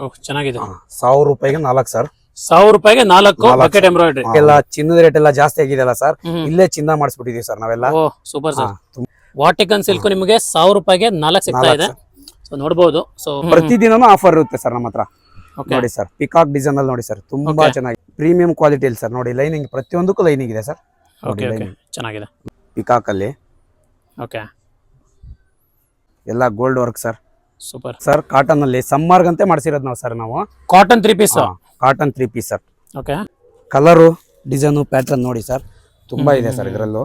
ಓಹ್ ಚೆನ್ನಾಗಿದೆ. 1000 ರೂಪಾಯಿಗೆ 4 ಸರ್. 1000 ರೂಪಾಯಿಗೆ 4 ಬಕೆಟ್ ಎಂಬ್ರಾಯ್ಡ್ರಿ. ಎಲ್ಲ ಚಿನ್ನದ ರೇಟ್ ಎಲ್ಲ ಜಾಸ್ತಿ ಆಗಿದೆಯಲ್ಲ ಸರ್, ಇಲ್ಲೇ ಚಿನ್ನ ಮಾಡಿಸ್ಬಿಟ್ಟಿದೀವಿ ಸರ್ ನಾವೆಲ್ಲ. ಓಹ್ ಸೂಪರ್ ಸರ್. ವಾಟಿಕನ್ ಸಿಲ್ಕ್ ನಿಮಗೆ 1000 ರೂಪಾಯಿಗೆ 4 ಸಿಗ್ತಾ ಇದೆ. ಸೊ ನೋಡಬಹುದು. ಸೊ ಪ್ರತಿದಿನನೂ ಆಫರ್ ಇರುತ್ತೆ ಸರ್ ನಮ್ಮ ಹತ್ರ. ನೋಡಿ ಸರ್, ಪಿಕಾಕ್ ಡಿಸೈನ್ ಅಲ್ಲಿ ನೋಡಿ ಸರ್, ತುಂಬಾ ಚೆನ್ನಾಗಿ ಪ್ರೀಮಿಯಂ ಕ್ವಾಲಿಟಿ ಅಲ್ಲಿ ಸರ್. ನೋಡಿ ಲೈನಿಂಗ್ ಪ್ರತಿಯೊಂದಕ್ಕೂ ಲೈನಿಂಗ್ ಇದೆ ಸರ್. ಓಕೆ ಓಕೆ ಚೆನ್ನಾಗಿದೆ. ಪಿಕಾಕ್ ಅಲ್ಲಿ ಓಕೆ ಎಲ್ಲ gold work sir. Super sir. Cotton ಅಲ್ಲಿ ಸಮ್ಮರ್ ಗಂತೆ ಮಾಡಿಸಿರೋದು ನಾವು ಸರ್. ನಾವು cotton 3 piece. Cotton 3 piece sir. Okay colour design pattern ನೋಡಿ ಸರ್, ತುಂಬಾ ಇದೆ ಸರ್ ಇದರಲ್ಲೂ.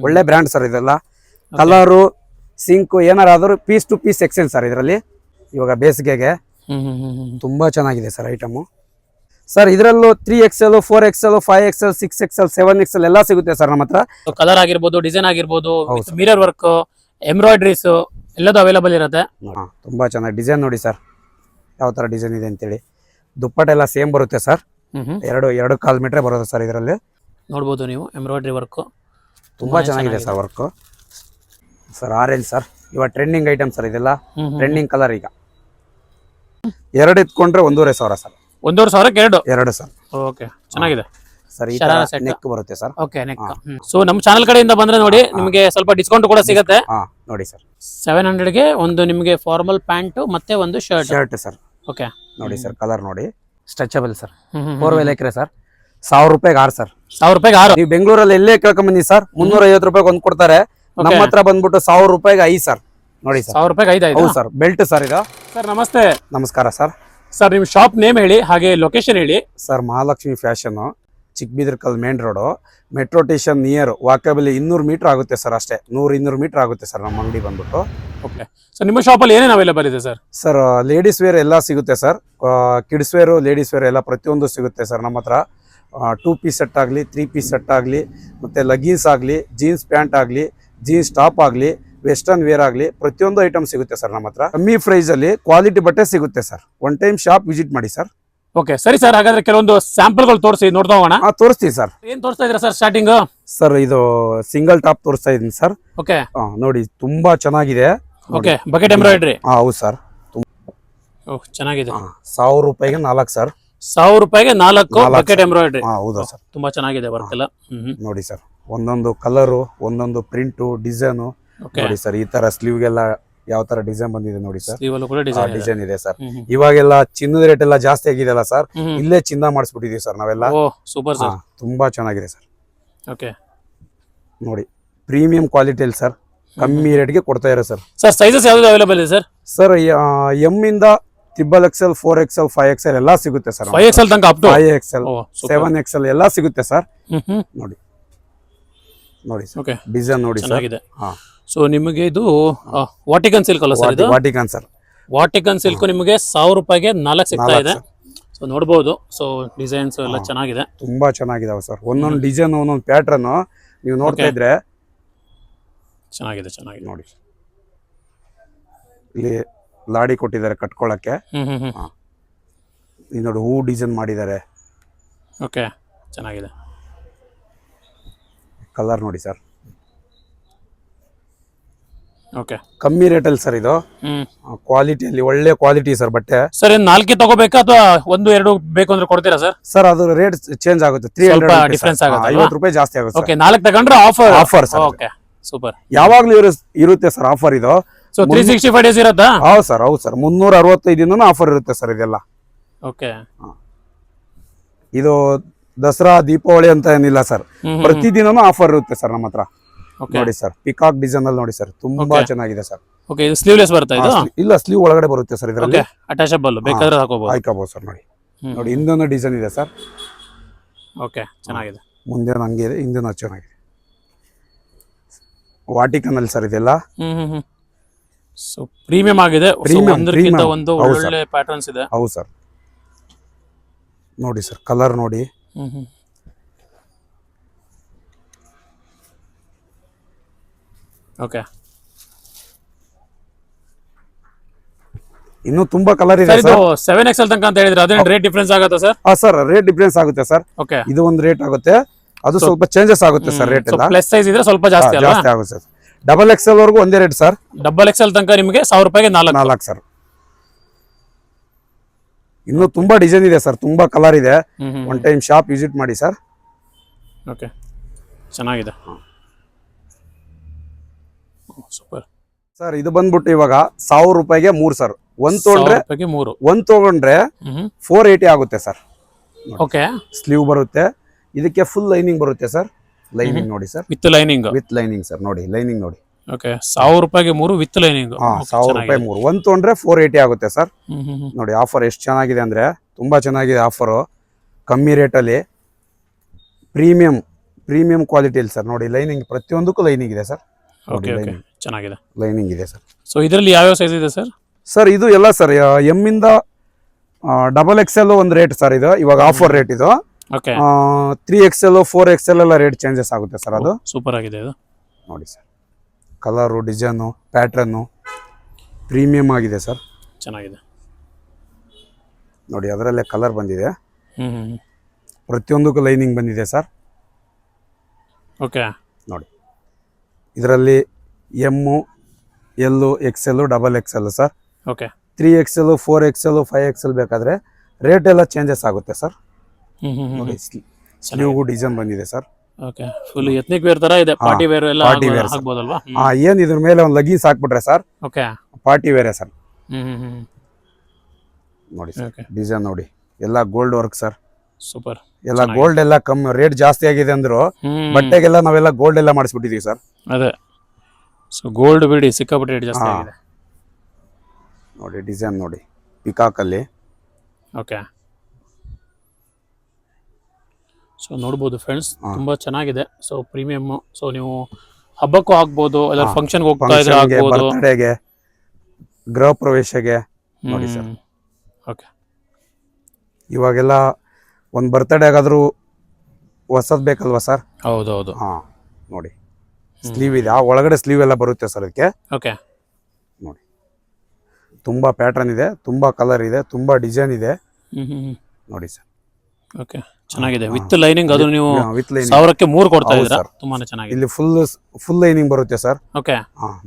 ಒಳ್ಳೆ ಬ್ರ್ಯಾಂಡ್ ಸರ್ ಇದೆಲ್ಲ. ಕಲರು ಸಿಂಕ್ ಏನಾರ ಆದ್ರೂ piece to piece exchange sir ಇದರಲ್ಲಿ. ಇವಾಗ ಬೇಸಿಗೆಗೆ ತುಂಬಾ ಚೆನ್ನಾಗಿದೆ ಸರ್ ಐಟಮು. ಸರ್ ಇದರಲ್ಲೂ 3XL 4XL 5XL 6XL 7XL ಎಲ್ಲ ಸಿಗುತ್ತೆ ಸರ್ ನಮ್ಮ ಹತ್ರ. ಕಲರ್ ಆಗಿರ್ಬೋದು, ಡಿಸೈನ್ ಆಗಿರ್ಬೋದು, ಮಿರರ್ ವರ್ಕ್, ಎಂಬ್ರಾಯ್ಡ್ರೀಸ್ ಎಲ್ಲದೂ ಅವೈಲೇಬಲ್ ಇರುತ್ತೆ. ತುಂಬಾ ಚೆನ್ನಾಗಿ ಡಿಸೈನ್ ನೋಡಿ ಸರ್, ಯಾವ ತರ ಡಿಸೈನ್ ಇದೆ ಅಂತೇಳಿ. ದುಪ್ಪಟ್ಟ ಎಲ್ಲ ಸೇಮ್ ಬರುತ್ತೆ ಸರ್. 2.25 ಮೀಟರ್ ಬರುತ್ತೆ ಸರ್ ಇದರಲ್ಲಿ. ನೋಡ್ಬೋದು ನೀವು ಎಂಬ್ರಾಯ್ಡ್ರಿ ವರ್ಕ್ ತುಂಬಾ ಚೆನ್ನಾಗಿದೆ sir work. Sir orange sir, ಇವಾಗ ಟ್ರೆಂಡಿಂಗ್ ಐಟಮ್ ಸರ್ ಇದೆಲ್ಲ. ಟ್ರೆಂಡಿಂಗ್ ಕಲರ್ ಈಗ 2 ಎತ್ಕೊಂಡ್ರೆ 1500 ಸರ್. 1500ಕ್ಕೆ 2 ಸರ್. ಓಕೆ ಚೆನ್ನಾಗಿದೆ ಸರ್. ಈ ತರ ನೆಕ್ ಬರುತ್ತೆ ಸರ್. Okay neck. ಸೊ ನಮ್ಮ ಚಾನಲ್ ಕಡೆಯಿಂದ ಬಂದ್ರೆ ನೋಡಿ ನಿಮಗೆ ಸ್ವಲ್ಪ ಡಿಸ್ಕೌಂಟ್ ಕೂಡ ಸಿಗುತ್ತೆ. ನೋಡಿ ಸರ್, 700ಗೆ ಒಂದು ನಿಮಗೆ ಫಾರ್ಮಲ್ ಪ್ಯಾಂಟ್ ಮತ್ತೆ ಒಂದು ಶರ್ಟ್ ಸರ್. ಓಕೆ ನೋಡಿ ಸರ್, ಕಲರ್ ನೋಡಿ stretchable sir. 4 way Lycra sir. 1000 ರೂಪಾಯಿಗೆ 6 ಸರ್. 1000 ರೂಪಾಯಿಗೆ 6. ನೀವು ಬೆಂಗಳೂರಲ್ಲಿ ಎಲ್ಲೇ ಕೇಳ್ಕೊಂಡ್ ಬನ್ನಿ ಸರ್, 350 ರೂಪಾಯಿಗೆ ಒಂದು ಕೊಡ್ತಾರೆ. ನಮ್ಮ ಹತ್ರ ಬಂದ್ಬಿಟ್ಟು 1000 ರೂಪಾಯಿಗೆ 5 ಸರ್. ನೋಡಿ ಸರ್, 1000 ರೂಪಾಯಿಗೆ 5 ಹೌದು ಸರ್. ಬೆಲ್ಟ್ ಸರ್ ಇದು. ಸರ್ ನಮಸ್ತೆ. ನಮಸ್ಕಾರ ಸರ್. ಸರ್ ನಿಮ್ಮ ಶಾಪ್ ನೇಮ್ ಹೇಳಿ, ಹಾಗೆ ಲೊಕೇಶನ್ ಹೇಳಿ. Sir Mahalakshmi fashion, Chikkabidarkal main road, metro station near, walkably 200 metre ಆಗುತ್ತೆ ಸರ್. ಅಷ್ಟೇ 100-200 ಮೀಟರ್ ಆಗುತ್ತೆ ಸರ್ ನಮ್ಮ ಅಂಗಡಿ ಬಂದ್ಬಿಟ್ಟು. ಓಕೆ ಸರ್, ನಿಮ್ಮ ಶಾಪಲ್ಲಿ ಏನೇನು ಅವೈಲೇಬಲ್ ಇದೆ ಸರ್? ಸರ್ ಲೇಡೀಸ್ ವೇರ್ ಎಲ್ಲ ಸಿಗುತ್ತೆ sir. Kids wear, ladies wear ಎಲ್ಲ ಪ್ರತಿಯೊಂದು ಸಿಗುತ್ತೆ ಸರ್ ನಮ್ಮ ಹತ್ರ. 2 ಪೀಸ್ ಸೆಟ್ ಆಗಲಿ, 3 ಪೀಸ್ ಸೆಟ್ ಆಗಲಿ, ಮತ್ತು ಲಗೀನ್ಸ್ ಆಗಲಿ, ಜೀನ್ಸ್ ಪ್ಯಾಂಟ್ ಆಗಲಿ, ಜೀನ್ಸ್ ಟಾಪ್ ಆಗಲಿ, ವೆಸ್ಟರ್ನ್ ವೇರ್ ಆಗಲಿ, ಪ್ರತಿಯೊಂದು ಐಟಮ್ ಸಿಗುತ್ತೆ ಸರ್ ನಮ್ಮ ಹತ್ರ. ಕಮ್ಮಿ ಪ್ರೈಸಲ್ಲಿ ಕ್ವಾಲಿಟಿ ಬಟ್ಟೆ ಸಿಗುತ್ತೆ sir. One time shop visit ಮಾಡಿ ಸರ್. ಓಕೆ ಸರಿ ಸರ್, ಹಾಗಾದ್ರೆ ಕೆಲವೊಂದು ಸ್ಯಾಂಪಲ್ಗಳು ತೋರಿಸಿ ನೋಡ್ತಾ ಹೋಗೋಣ. ತೋರಿಸ್ತೀವಿ ಸರ್. ಏನ್ ತೋರಿಸ್ತಾ ಇದ್ದೀರಾ ಸರ್ ಸ್ಟಾರ್ಟಿಂಗ್? ಸರ್ ಇದು ಸಿಂಗಲ್ ಟಾಪ್ ತೋರಿಸ್ತಾ ಇದ್ದೀನಿ ಸರ್. ಓಕೆ ನೋಡಿ ತುಂಬಾ ಚೆನ್ನಾಗಿದೆ. Okay bucket embroidery. ಹೌದು ಸರ್. ಓಹ್ ಚೆನ್ನಾಗಿದೆ. 1000 ರೂಪಾಯಿಗೆ 4 ಸರ್. 1000 ರೂಪಾಯಿಗೆ 4 ಬಕೆಟ್ ಎಂಬ್ರಾಯ್ಡ್ರಿ. ಹೌದಾ ಸರ್. ತುಂಬಾ ಚೆನ್ನಾಗಿದೆ ವರ್ಕ್ ಎಲ್ಲ. ನೋಡಿ ಸರ್, ಒಂದೊಂದು ಕಲರು, ಒಂದೊಂದು ಪ್ರಿಂಟು, ಡಿಸೈನು ನೋಡಿ ಸರ್. ಈ ತರ ಸ್ಲೀವ್ಗೆಲ್ಲ ಯಾವ ತರ ಡಿಸೈನ್ ಬಂದಿದೆ ನೋಡಿ ಸರ್. ಡಿಸೈನ್ ಇದೆ ಸರ್. ಇವಾಗೆಲ್ಲ ಚಿನ್ನದ ರೇಟ್ ಎಲ್ಲ ಜಾಸ್ತಿ ಆಗಿದೆಲ್ಲ ಸರ್, ಇಲ್ಲೇ ಚಿನ್ನ ಮಾಡಿಸ್ಬಿಟ್ಟಿದೀವಿ ಸರ್ ನಾವೆಲ್ಲ. Super sir. ತುಂಬಾ ಚೆನ್ನಾಗಿದೆ ಸರ್. ಓಕೆ ನೋಡಿ ಪ್ರೀಮಿಯಂ ಕ್ವಾಲಿಟಿಯಲ್ಲಿ ಸರ್, ಕಮ್ಮಿ ರೇಟ್ಗೆ ಕೊಡ್ತಾ ಇರೋ ಸರ್. ಸರ್ ಸೈಜಸ್ ಯಾವ್ದು ಅವೈಲೇಬಲ್ ಇದೆ ಸರ್? ಸರ್ ಎಮ್ ಇಂದ XXL 4XL 5XL ಎಲ್ಲ ಸಿಗುತ್ತೆ ಸರ್. 5XL ತನಕ ಅಪ್ ಟು 5XL 7XL ಎಲ್ಲ ಸಿಗುತ್ತೆ ಸರ್. ನೋಡಿ ನೋಡಿ ಓಕೆ ಡಿಸೈನ್ ನೋಡಿ ಸರ್. ಸೊ ನಿಮಗೆ ಇದು ವಾಟಿಕನ್ ಸಿಲ್ಕ್ ಅಲ್ಲ ಸರ್? ಇದು ವಾಟಿಕನ್ ಸರ್. ವಾಟಿಕನ್ ಸಿಲ್ಕ್ ನಿಮಗೆ 1000 ರೂಪಾಯಿಗೆ 4 ಸಿಗ್ತಾ ಇದೆ. ಸೊ ನೋಡಬಹುದು. ಸೊ ಡಿಸೈನ್ಸ್ ಎಲ್ಲ ಚೆನ್ನಾಗಿದೆ, ತುಂಬಾ ಚೆನ್ನಾಗಿದಾವೆ ಸರ್. ಒಂದೊಂದು ಡಿಸೈನ್, ಒಂದೊಂದು ಪ್ಯಾಟರ್ನ್ ನೀವು ನೋಡ್ತಾ ಇದ್ರೆ ಚೆನ್ನಾಗಿದೆ. ನೋಡಿ ಇಲ್ಲಿ ಲಾಡಿ ಕೊಟ್ಟಿದ್ದಾರೆ ಕಟ್ಕೊಳ್ಳಕ್ಕೆ. ಈ ನೋಡಿ ಹೂ ಡಿಸೈನ್ ಮಾಡಿದ್ದಾರೆ. ಓಕೆ ಚೆನ್ನಾಗಿದೆ. ಕಲರ್ ನೋಡಿ ಸರ್. ಓಕೆ ಕಮ್ಮಿ ರೇಟಲ್ಲಿ ಸರ್. ಇದು ಕ್ವಾಲಿಟಿಯಲ್ಲಿ ಒಳ್ಳೆ ಕ್ವಾಲಿಟಿ ಸರ್ ಬಟ್ಟೆ. ಸರ್ ಏನ್ 4 ತಗೋಬೇಕಾ ಅಥವಾ 1-2 ಬೇಕು ಅಂದ್ರೆ ಕೊಡ್ತೀರಾ ಸರ್? ಸರ್ ಅದು ರೇಟ್ ಚೇಂಜ್ ಆಗುತ್ತೆ. 300 ಡಿಫರೆನ್ಸ್ ಆಗುತ್ತೆ. 50 ರೂಪಾಯಿ ಜಾಸ್ತಿ ಆಗುತ್ತೆ. ಓಕೆ 4 ತಗೊಂಡ್ರೆ ಆಫರ್ ಸರ್. Okay super. ಯಾವಾಗ್ಲೂ ಇರುತ್ತೆ ಸರ್ ಆಫರ್ ಇದು. ಸೊ 365 ಡೇಸ್ ಇರುತ್ತಾ? ಹೌದು ಸರ್. 365 ದಿನ ಆಫರ್ ಇರುತ್ತೆ ಸರ್ ಇದೆಲ್ಲ. ಓಕೆ ಇದು ದಸರಾ ದೀಪಾವಳಿ ಅಂತ ಏನಿಲ್ಲ ಸರ್, ಪ್ರತಿದಿನನೂ ಆಫರ್ ಇರುತ್ತೆ ಸರ್ ನಮ್ಮ ಹತ್ರ. ನೋಡಿ ಸರ್, ಪಿಕಾಕ್ ಡಿಸೈನ್ ಅಲ್ಲಿ ನೋಡಿ ಸರ್, ತುಂಬಾ ಚೆನ್ನಾಗಿದೆ ಸರ್. ಓಕೆ ಇದು ಸ್ಲೀವ್ಲೆಸ್ ಬರುತ್ತಾ ಇದು? ಇಲ್ಲ, ಸ್ಲೀವ್ ಒಳಗಡೆ ಬರುತ್ತೆ ಸರ್ ಇದರಲ್ಲಿ. ಅಟ್ಯಾಚಬಲ್ ಬೇಕಾದ್ರೆ ಹಾಕೋಬಹುದು ಸರ್. ನೋಡಿ ಹಿಂದೊಂದು ಡಿಸೈನ್ ಇದೆ ಸರ್. ಓಕೆ ಚೆನ್ನಾಗಿದೆ. ಮುಂದೆ ಹಂಗೆ ಇದೆ, ಹಿಂದೊಂದು ಚೆನ್ನಾಗಿದೆ. ವಾಟಿಕನ್ ಅಲ್ಲಿ ಸರ್ ಇದೆಲ್ಲ. ಸೊ ಪ್ರೀಮಿಯಂ ಆಗಿದೆ. ಒಂದಕ್ಕಿಂತ ಒಂದು ಒಳ್ಳೆ ಪ್ಯಾಟರ್ನ್ಸ್ ಇದೆ. ಹೌದು ಸರ್. ನೋಡಿ ಸರ್, ಕಲರ್ ನೋಡಿ. ಓಕೆ ಇನ್ನು ತುಂಬಾ ಕಲರ್ ಇದೆ ಸರ್. 7XL ತನಕ ಅಂತ ಹೇಳಿದ್ರೆ ಅದೇ ರೇಟ್ ಡಿಫರೆನ್ಸ್ ಆಗುತ್ತಾ ಸರ್? ಸರ್ ರೇಟ್ ಡಿಫರೆನ್ಸ್ ಆಗುತ್ತೆ ಸರ್. ಓಕೆ ಇದು ಒಂದು ರೇಟ್ ಆಗುತ್ತೆ, ಅದು ಸ್ವಲ್ಪ ಚೇಂಜಸ್ ಆಗುತ್ತೆ ಸರ್. ರೇಟ್ ಎಲ್ಲ ಪ್ಲಸ್ ಸೈಜ್ ಇದ್ರೆ ಸ್ವಲ್ಪ ಜಾಸ್ತಿ ಆಗುತ್ತೆ ಸರ್. XXL ವರೆಗೂ ಒಂದೇ ರೇಟ್ ಸರ್. XXL ತನಕ ನಿಮಗೆ 1000 ರೂಪಾಯಿಗೆ 4 ಸರ್. ಇನ್ನೂ ತುಂಬಾ ಡಿಸೈನ್ ಇದೆ ಸರ್, ತುಂಬಾ ಕಲರ್ ಇದೆ. ಒನ್ ಟೈಮ್ ಶಾಪ್ ವಿಸಿಟ್ ಮಾಡಿ ಸರ್. ಓಕೆ, ಚೆನ್ನಾಗಿದೆ. ಸೂಪರ್ ಸರ್ ಇದು ಬಂದ್ಬಿಟ್ಟು ಇವಾಗ 1000 ರೂಪಾಯಿಗೆ 3 ಸರ್. ಒಂದ್ ತೊಗೊಂಡ್ರೆ 3. ಒಂದ್ ತಗೊಂಡ್ರೆ 480 ಆಗುತ್ತೆ ಸರ್. ಓಕೆ, ಸ್ಲೀವ್ ಬರುತ್ತೆ, ಇದಕ್ಕೆ ಫುಲ್ ಲೈನಿಂಗ್ ಬರುತ್ತೆ ಸರ್. ಲೈನಿಂಗ್ ನೋಡಿ sir, with lining. With lining sir. ನೋಡಿ ಲೈನಿಂಗ್ ನೋಡಿ. ಓಕೆ, 1000 ರೂಪಾಯಿಗೆ 3 ವಿತ್ ಲೈನಿಂಗ್. 1000 ರೂಪಾಯಿ 3. ಒಂದ್ ತೊಗೊಂಡ್ರೆ 480 ಆಗುತ್ತೆ ಸರ್. ನೋಡಿ ಆಫರ್ ಎಷ್ಟು ಚೆನ್ನಾಗಿದೆ ಅಂದ್ರೆ ತುಂಬಾ ಚೆನ್ನಾಗಿದೆ ಆಫರು. ಕಮ್ಮಿ ರೇಟಲ್ಲಿ ಪ್ರೀಮಿಯಂ ಕ್ವಾಲಿಟಿಯಲ್ಲಿ ಸರ್. ನೋಡಿ ಲೈನಿಂಗ್, ಪ್ರತಿಯೊಂದಕ್ಕೂ ಲೈನಿಂಗ್ ಇದೆ ಸರ್. ಓಕೆ ಓಕೆ, ಚೆನ್ನಾಗಿದೆ. ಲೈನಿಂಗ್ ಇದೆ ಸರ್. ಸೊ ಇದರಲ್ಲಿ ಯಾವ್ಯಾವ ಸೈಜ್ ಇದೆ ಸರ್? ಸರ್ ಇದು ಎಲ್ಲ ಸರ್ ಎಮ್ ಇಂದ XXL ಒಂದು ರೇಟ್ ಸರ್. ಇದು ಇವಾಗ ಆಫರ್ ರೇಟ್ ಇದು. ಓಕೆ, 3XL 4XL ಎಲ್ಲ ರೇಟ್ ಚೇಂಜಸ್ ಆಗುತ್ತೆ ಸರ್. ಅದು ಸೂಪರ್ ಆಗಿದೆ ಇದು. ನೋಡಿ sir, colour, design, pattern premium ಆಗಿದೆ ಸರ್. ಚೆನ್ನಾಗಿದೆ ನೋಡಿ, ಅದರಲ್ಲೇ ಕಲರ್ ಬಂದಿದೆ. ಪ್ರತಿಯೊಂದಕ್ಕೂ ಲೈನಿಂಗ್ ಬಂದಿದೆ ಸರ್. ಓಕೆ, ನೋಡಿ ಇದರಲ್ಲಿ ಎಮ್ಮು, ಎಲ್ಲು, XL, XXL sir. Okay, 3XL 4XL 5XL ಬೇಕಾದ್ರೆ ರೇಟ್ ಎಲ್ಲ ಚೇಂಜಸ್ ಆಗುತ್ತೆ ಸರ್. ನೋಡಿ ಸ್ಲೀವ್ ಡಿಸೈನ್ ಬಂದಿದೆ sir. Okay, full ethnic wear ತರ ಇದೆ. ಪಾರ್ಟಿ ವೇರ್ ಎಲ್ಲ ಆಗ್ಬೋದಲ್ವಾ? ಏನ್ ಇದ್ರ ಮೇಲೆ ಒಂದು ಲಗೀಸ್ ಹಾಕ್ಬಿಟ್ರೆ sir, okay, party wear sir. ನೋಡಿ ಸರ್, ಡಿಸೈನ್ ನೋಡಿ, ಎಲ್ಲ ಗೋಲ್ಡ್ ವರ್ಕ್ ಸರ್. ಸೂಪರ್. ಎಲ್ಲ ಗೋಲ್ಡ್ ಎಲ್ಲ ಕಮ್ಮಿ ರೇಟ್ ಜಾಸ್ತಿ ಆಗಿದೆ ಅಂದ್ರು ಬಟ್ಟೆಗೆಲ್ಲ ನಾವೆಲ್ಲ ಗೋಲ್ಡ್ ಎಲ್ಲ ಮಾಡಿಸ್ಬಿಟ್ಟಿದೀವಿ ಸರ್. ಅದೇ, ಸೊ ಗೋಲ್ಡ್ ಬಿಡಿ ಸಿಕ್ಕಾಪಟ್ಟೆ ರೇಟ್ ಜಾಸ್ತಿ ಆಗಿದೆ. ನೋಡಿ ಡಿಸೈನ್ ನೋಡಿ, ಪಿಕಾಕ್ ಅಲ್ಲಿ. ಓಕೆ, ಸೊ ನೋಡ್ಬೋದು ಫ್ರೆಂಡ್ಸ್, ತುಂಬಾ ಚೆನ್ನಾಗಿದೆ. So premium. ಸೊ ನೀವು ಹಬ್ಬಕ್ಕೂ ಹಾಕ್ಬೋದು, ಅದ್ರ ಫಂಕ್ಷನ್ಗೆ ಹೋಗ್ತಾ ಇದ್ರೆ ಹಾಕ್ಬೋದು, ಬರ್ತ್ಡೇಗೆ, ಗೃಹ ಪ್ರವೇಶಕ್ಕೆ. ನೋಡಿ ಸರ್, ಓಕೆ, ಇವಾಗೆಲ್ಲ ಒಂದು ಬರ್ತ್ಡೇ ಆಗಾದ್ರೂ ಹೊಸದ್ ಬೇಕಲ್ವಾ ಸರ್? ಹೌದೌದು. ನೋಡಿ ಸ್ಲೀವ್ ಇದೆ, ಆ ಒಳಗಡೆ ಸ್ಲೀವ್ ಎಲ್ಲ ಬರುತ್ತೆ ಸರ್ ಅದಕ್ಕೆ. ಓಕೆ, ನೋಡಿ ತುಂಬಾ ಪ್ಯಾಟರ್ನ್ ಇದೆ, ತುಂಬಾ ಕಲರ್ ಇದೆ, ತುಂಬಾ ಡಿಸೈನ್ ಇದೆ. ನೋಡಿ ಸರ್. ಓಕೆ, ಚೆನ್ನಾಗಿದೆ. With lining. ಅದು ನೀವು ವಿತ್ ಲೈನಿಂಗ್ 1000ಕ್ಕೆ 3 ಕೊಡ್ತಾ ಇದ್ದೀರಾ. ತುಂಬಾನೇ ಚೆನ್ನಾಗಿದೆ. ಇಲ್ಲಿ ಫುಲ್ ಲೈನಿಂಗ್ ಬರುತ್ತೆ ಸರ್. ಓಕೆ,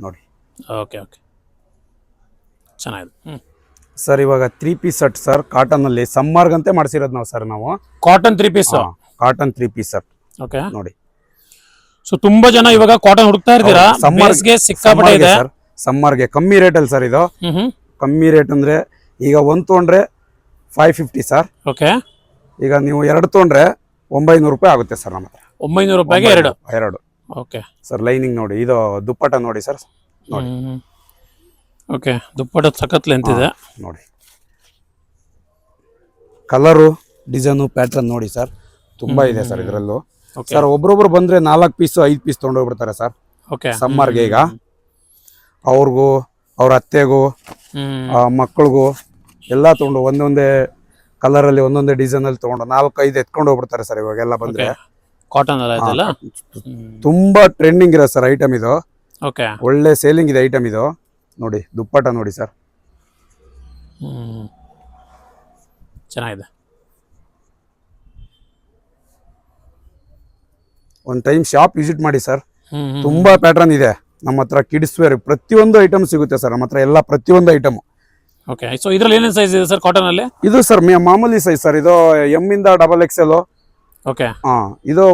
ನೋಡಿ. ಓಕೆ ಓಕೆ, ಚೆನ್ನಾಗಿದೆ. ಸರ್ ಇವಾಗ 3 ಪೀಸ್ ಸೆಟ್ ಸರ್, ಕಾಟನ್ ಅಲ್ಲಿ ಸಮ್ಮರ್ಗಂತೆ ಮಾಡಿಸಿರೋದು ನಾವು ಸರ್. ನಾವು cotton 3 piece. Cotton 3 piece set. Okay, ನೋಡಿ. ಸೊ ತುಂಬಾ ಜನ ಇವಾಗ ಕಾಟನ್ ಹುಡುಕ್ತಾ ಇದ್ದೀರಾ. ಸಮ್ಮರ್ಗೆ ಸಿಕ್ಕಾಪಟ್ಟೆ ಇದೆ ಸರ್. ಸಮ್ಮರ್ಗೆ ಕಮ್ಮಿ ರೇಟ್ ಅಲ್ಲಿ ಸರ್ ಇದು. ಕಮ್ಮಿ ರೇಟ್ ಅಂದ್ರೆ ಈಗ ಒಂದ್ ತೊಗೊಂಡ್ರೆ 550 ಸರ್. ಓಕೆ, ಈಗ ನೀವು 2 ತೊಗೊಂಡ್ರೆ 900 ರೂಪಾಯಿ ಆಗುತ್ತೆ ಸರ್ ನಮ್ಮ ಹತ್ರ. 900 ರೂಪಾಯಿಗೆ 2. ಓಕೆ ಸರ್, ಲೈನಿಂಗ್ ನೋಡಿ, ಇದು ದುಪ್ಪಟ ನೋಡಿ ಸರ್. ನೋಡಿ. ಓಕೆ, ದುಪ್ಪಟ ಸಖತ್ ಲೆಂತ್ ಇದೆ. ನೋಡಿ ಕಲರು, ಡಿಸೈನು, ಪ್ಯಾಟರ್ನ್ ನೋಡಿ ಸರ್, ತುಂಬಾ ಇದೆ ಸರ್ ಇದರಲ್ಲೂ. ಸರ್ ಒಬ್ರೊಬ್ರು ಬಂದ್ರೆ 4 ಪೀಸ್ 5 ಪೀಸ್ ತಗೊಂಡೋಗ್ಬಿಡ್ತಾರೆ ಸರ್. ಓಕೆ, ಸಮ್ಮರ್ಗೆ ಈಗ ಅವ್ರಿಗೂ, ಅವ್ರ ಅತ್ತೆಗೂ, ಮಕ್ಕಳಿಗೂ ಎಲ್ಲ ತಗೊಂಡು ಒಂದೊಂದೇ ಕಲರ್ ಅಲ್ಲಿ ಒಂದೊಂದೇ ಡಿಸೈನ್ ಅಲ್ಲಿ ತಗೊಂಡು 4-5 ಎತ್ಕೊಂಡು ಹೋಗ್ಬಿಡ್ತಾರೆ ಸರ್ ಇವಾಗೆಲ್ಲ ಬಂದ್ರೆ. ಕಾಟನ್ ಅಲ್ಲ ಇದೆಲ್ಲ. ತುಂಬಾ ಟ್ರೆಂಡಿಂಗ್ ಇರೋ ಸರ್ ಐಟಮ್ ಇದು. ಓಕೆ, ಒಳ್ಳೆ ಸೇಲಿಂಗ್ ಇದೆ ಐಟಮ್ ಇದು. ನೋಡಿ ದುಪ್ಪಟ ನೋಡಿ ಸರ್. ಚೆನ್ನಾಗಿದೆ. ಒಂದು ಟೈಮ್ ಶಾಪ್ ವಿಸಿಟ್ ಮಾಡಿ ಸರ್. ತುಂಬಾ ಪ್ಯಾಟರ್ನ್ ಇದೆ ನಮ್ಮ ಹತ್ರ. ಕಿಡ್ಸ್ ವೇರ್ ಪ್ರತಿಯೊಂದು ಐಟಮ್ ಸಿಗುತ್ತೆ ಸರ್ ನಮ್ಮ ಹತ್ರ, ಎಲ್ಲ ಪ್ರತಿಯೊಂದು ಐಟಮ್. ಓಕೆ, ಸೊ ಇದರಲ್ಲಿ ಏನೇನು ಸೈಜ್ ಇದೆ ಸರ್ ಕಾಟನ್ ಅಲ್ಲಿ? ಇದು ಸರ್ ಮಾಮೂಲಿ ಸೈಜ್ ಸರ್. ಇದು ಎಮ್ ಇಂದ XXL. ಓಕೆ, ಇದು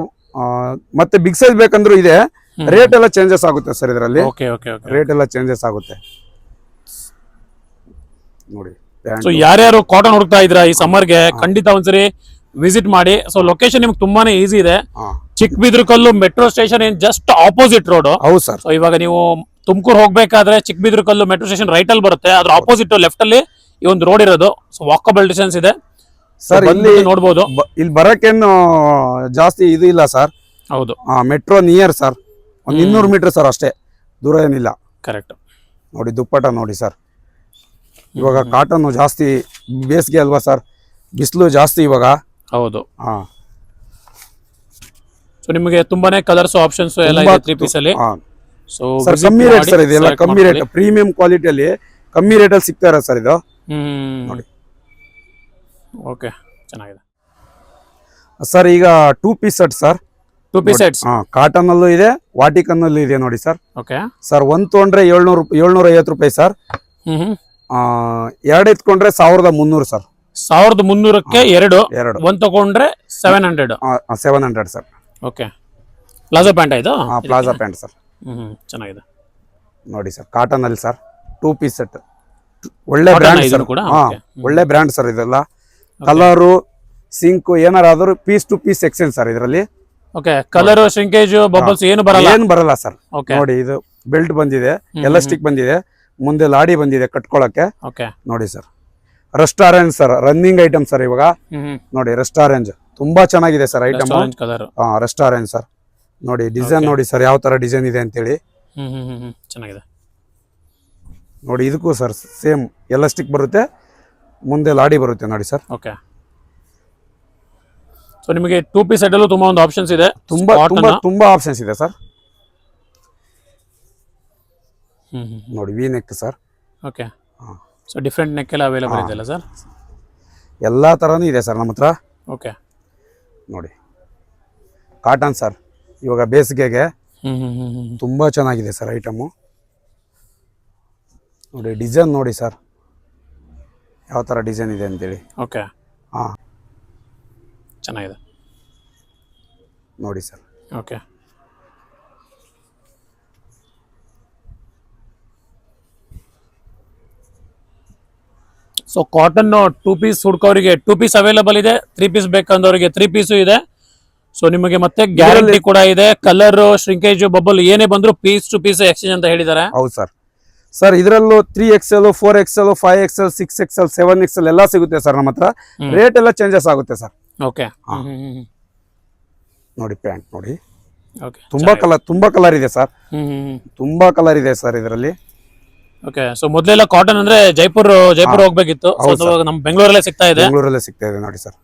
ಮತ್ತೆ ಬಿಗ್ ಸೈಜ್ ಬೇಕಂದ್ರೂ ಇದೆ. ರೇಟ್ ಎಲ್ಲ ಚೇಂಜಸ್ ಆಗುತ್ತೆ ಸರ್ ಇದರಲ್ಲಿ. ಓಕೆ ಓಕೆ ಓಕೆ, ರೇಟ್ ಎಲ್ಲ ಚೇಂಜಸ್ ಆಗುತ್ತೆ ನೋಡಿ. ಸೊ ಯಾರ್ಯಾರು ಕಾಟನ್ ಹುಡುಕ್ತಾ ಇದ್ರ ಈ ಸಮ್ಮರ್ಗೆ ಖಂಡಿತ ಒಂದ್ಸರಿ ವಿಸಿಟ್ ಮಾಡಿ. ಸೊ ಲೊಕೇಶನ್ ನಿಮ್ಗೆ ತುಂಬಾನೇ ಈಸಿ ಇದೆ. ಚಿಕ್ಕಬಿದ್ರಕಲ್ಲು ಮೆಟ್ರೋ ಸ್ಟೇಷನ್ ಏನ್ ಜಸ್ಟ್ ಆಪೋಸಿಟ್ ರೋಡ್. ಹೌದು ಸರ್. ಸೊ ಇವಾಗ ನೀವು ತುಮಕೂರು ಹೋಗ್ಬೇಕಾದ್ರೆ ಚಿಕ್ಕಬಿದ್ರಕಲ್ಲು ಮೆಟ್ರೋ ಸ್ಟೇಷನ್ ರೈಟ್ ಅಲ್ಲಿ ಬರುತ್ತೆ, ಅದ್ರ ಆಪೋಸಿಟ್ ಲೆಫ್ಟ್ ಅಲ್ಲಿ ಈ ಒಂದು ರೋಡ್ ಇರೋದು. ಸೊ ವಾಕಬಲ್ ಡಿಸ್ಟೆನ್ಸ್ ಇದೆ ಸರ್. ಇಲ್ಲಿ ನೋಡ್ಬೋದು. ಇಲ್ಲಿ ಬರಕ್ಕೇನು ಜಾಸ್ತಿ ಇದು ಇಲ್ಲ ಸರ್. ಹೌದು, ಮೆಟ್ರೋ ನಿಯರ್ ಸರ್. ಒಂದು 200 ಮೀಟರ್ ಸರ್ ಅಷ್ಟೇ, ದೂರ ಏನಿಲ್ಲ. ಕರೆಕ್ಟ್. ನೋಡಿ ದುಪ್ಪಟ ನೋಡಿ ಸರ್. ಇವಾಗ ಕಾಟನ್ ಜಾಸ್ತಿ, ಬೇಸಿಗೆ ಅಲ್ವಾ ಸರ್, ಬಿಸಿಲು ಜಾಸ್ತಿ ಇವಾಗ. ಹೌದು. ಸೊ ನಿಮಗೆ ತುಂಬಾನೇ ಕಲರ್ಸ್ ಆಪ್ಷನ್ಸ್ ಎಲ್ಲ ಇದೆ 3 ಪೀಸ್ ಅಲ್ಲಿ. ಸೊ ಕಮ್ಮಿ ರೇಟ್ ಸರ್, ಇದೆಲ್ಲ ಕಮ್ಮಿ ರೇಟ್, ಪ್ರೀಮಿಯಂ ಕ್ವಾಲಿಟಿಯಲ್ಲಿ ಕಮ್ಮಿ ರೇಟಲ್ಲಿ ಸಿಗ್ತಾ ಇರೋ ಸರ್ ಇದು. ನೋಡಿ. ಓಕೆ, ಚೆನ್ನಾಗಿದೆ ಸರ್. ಈಗ 2 piece set sir. 2 piece sets cotton ಅಲ್ಲೂ ಇದೆ, ವಾಟಿಕನ್ ಅಲ್ಲೂ ಇದೆ ನೋಡಿ ಸರ್. ಓಕೆ ಸರ್, ಒಂದ್ ತೊಗೊಂಡ್ರೆ 750 ರೂಪಾಯಿ ಸರ್. 2 ಎತ್ಕೊಂಡ್ರೆ 1300 ಸರ್. 1300ಕ್ಕೆ ಎರಡು ಎರಡು ಒಂದ್ ತಗೊಂಡ್ರೆ 700. 700 ಸರ್. ಓಕೆ, ಪ್ಲಾಜೋ ಪ್ಯಾಂಟ್ ಇದು. Palazzo pant sir. ಚೆನ್ನಾಗಿದೆ ನೋಡಿ ಸರ್, ಕಾಟನ್ ಅಲ್ಲಿ ಸರ್ 2 ಪೀಸ್ ಸೆಟ್. ಒಳ್ಳೆ Cotton ಬ್ರ್ಯಾಂಡ್ ಇದನ್ನು ಸರ್. ಕೂಡ? ಹಾ, Okay. ಒಳ್ಳೆ ಬ್ರ್ಯಾಂಡ್ ಸರ್ ಇದೆಲ್ಲ. ಕಲರು ಸಿಂಕು ಏನಾರಾದ್ರೂ piece to piece exchange sir ಇದರಲ್ಲಿ. ಓಕೆ, ಕಲರ್ ಶ್ರಿಂಕೇಜ್ ಬಬಲ್ಸ್ ಏನು ಬರಲ್ಲ. ಏನು ಬರಲ್ಲ ಸರ್. ಓಕೆ ನೋಡಿ, ಇದು ಬೆಲ್ಟ್ ಬಂದಿದೆ, ಎಲಾಸ್ಟಿಕ್ ಬಂದಿದೆ, ಮುಂದೆ ಲಾಡಿ ಬಂದಿದೆ ಕಟ್ಕೊಳಕ್ಕೆ. ಓಕೆ. ನೋಡಿ sir, restaurant sir, running item sir ಇವಾಗ. ನೋಡಿ, ರೆಸ್ಟಾರೆಂಟ್ ತುಂಬಾ ಚೆನ್ನಾಗಿದೆ sir item. Orange colour. Restaurant sir. ನೋಡಿ ಡಿಸೈನ್ ನೋಡಿ ಸರ್, ಯಾವ ತರ ಡಿಸೈನ್ ಇದೆ ಅಂತೇಳಿ. ಚೆನ್ನಾಗಿದೆ. ನೋಡಿ, ಇದಕ್ಕೂ ಸರ್ ಸೇಮ್ ಎಲಾಸ್ಟಿಕ್ ಬರುತ್ತೆ, ಮುಂದೆ ಲಾಡಿ ಬರುತ್ತೆ ನೋಡಿ ಸರ್. ಓಕೆ. ಸೊ ನಿಮಗೆ 2 ಪೀಸ್ ಸೆಟ್ ಅಲ್ಲೂ ತುಂಬಾ ಒಂದು ಆಪ್ಷನ್ಸ್ ಇದೆ. ತುಂಬಾ ತುಂಬಾ ತುಂಬಾ ಆಪ್ಷನ್ಸ್ ಇದೆ ಸರ್. ನೋಡಿ, V neck sir. Okay. So different neck ಎಲ್ಲ ಅವೈಲೇಬಲ್ ಇದೆಯಲ್ಲ ಸರ್? ಎಲ್ಲಾ ತರನೂ ಇದೆ ಸರ್ ನಮ್ಮ ಹತ್ರ. ಓಕೆ. ನೋಡಿ, ಕಾಟನ್ ಸರ್, ಇವಾಗ ಬೇಸಿಗೆಗೆ ತುಂಬಾ ಚೆನ್ನಾಗಿದೆ ಸರ್ ಐಟಮು. ನೋಡಿ, ಡಿಸೈನ್ ನೋಡಿ ಸರ್, ಯಾವ ತರ ಡಿಸೈನ್ ಇದೆ ಅಂತೇಳಿ. ಓಕೆ. ಹಾ, ಚೆನ್ನಾಗಿದೆ ನೋಡಿ sir. Okay. So cotton 2 piece ಹುಡ್ಕೋರಿಗೆ 2 ಪೀಸ್ ಅವೈಲೇಬಲ್ ಇದೆ, 3 ಪೀಸ್ ಬೇಕಂದವರಿಗೆ 3 ಪೀಸು ಇದೆ. ಸೊ ನಿಮಗೆ ಮತ್ತೆ ಗ್ಯಾರಂಟಿ ಕೂಡ ಇದೆ. ಕಲರ್ ಶ್ರಿಂಕೇಜ್ ಬಬಲ್ ಏನೇ ಬಂದ್ರು ಪೀಸ್ ಟು ಪೀಸ್ ಎಕ್ಸ್ಚೇಂಜ್ ಅಂತ ಹೇಳಿದ್ದಾರೆ. ಹೌದು ಸರ್. ಸರ್ ಇದರಲ್ಲೂ 3XL 4XL 5XL 6XL 7XL ಎಲ್ಲ ಸಿಗುತ್ತೆ ಸರ್ ನಮ್ಮ ಹತ್ರ. ರೇಟ್ ಎಲ್ಲ ಚೇಂಜಸ್ ಆಗುತ್ತೆ ಸರ್. ಓಕೆ. ನೋಡಿ, ಪ್ಯಾಂಟ್ ನೋಡಿ, ಓಕೆ. ತುಂಬಾ ಕಲರ್ ಇದೆ ಸರ್. ತುಂಬಾ ಕಲರ್ ಇದೆ ಸರ್ ಇದರಲ್ಲಿ. ಓಕೆ. ಸೊ ಮೊದಲೆಲ್ಲ ಕಾಟನ್ ಅಂದ್ರೆ ಜೈಪುರ್ ಹೋಗ್ಬೇಕಿತ್ತು. ನಮ್ಮ ಬೆಂಗಳೂರಲ್ಲೇ ಸಿಗ್ತಾ ಇದೆ. ಬೆಂಗಳೂರಲ್ಲೇ ಸಿಗ್ತಾ ಇದೆ ನೋಡಿ ಸರ್.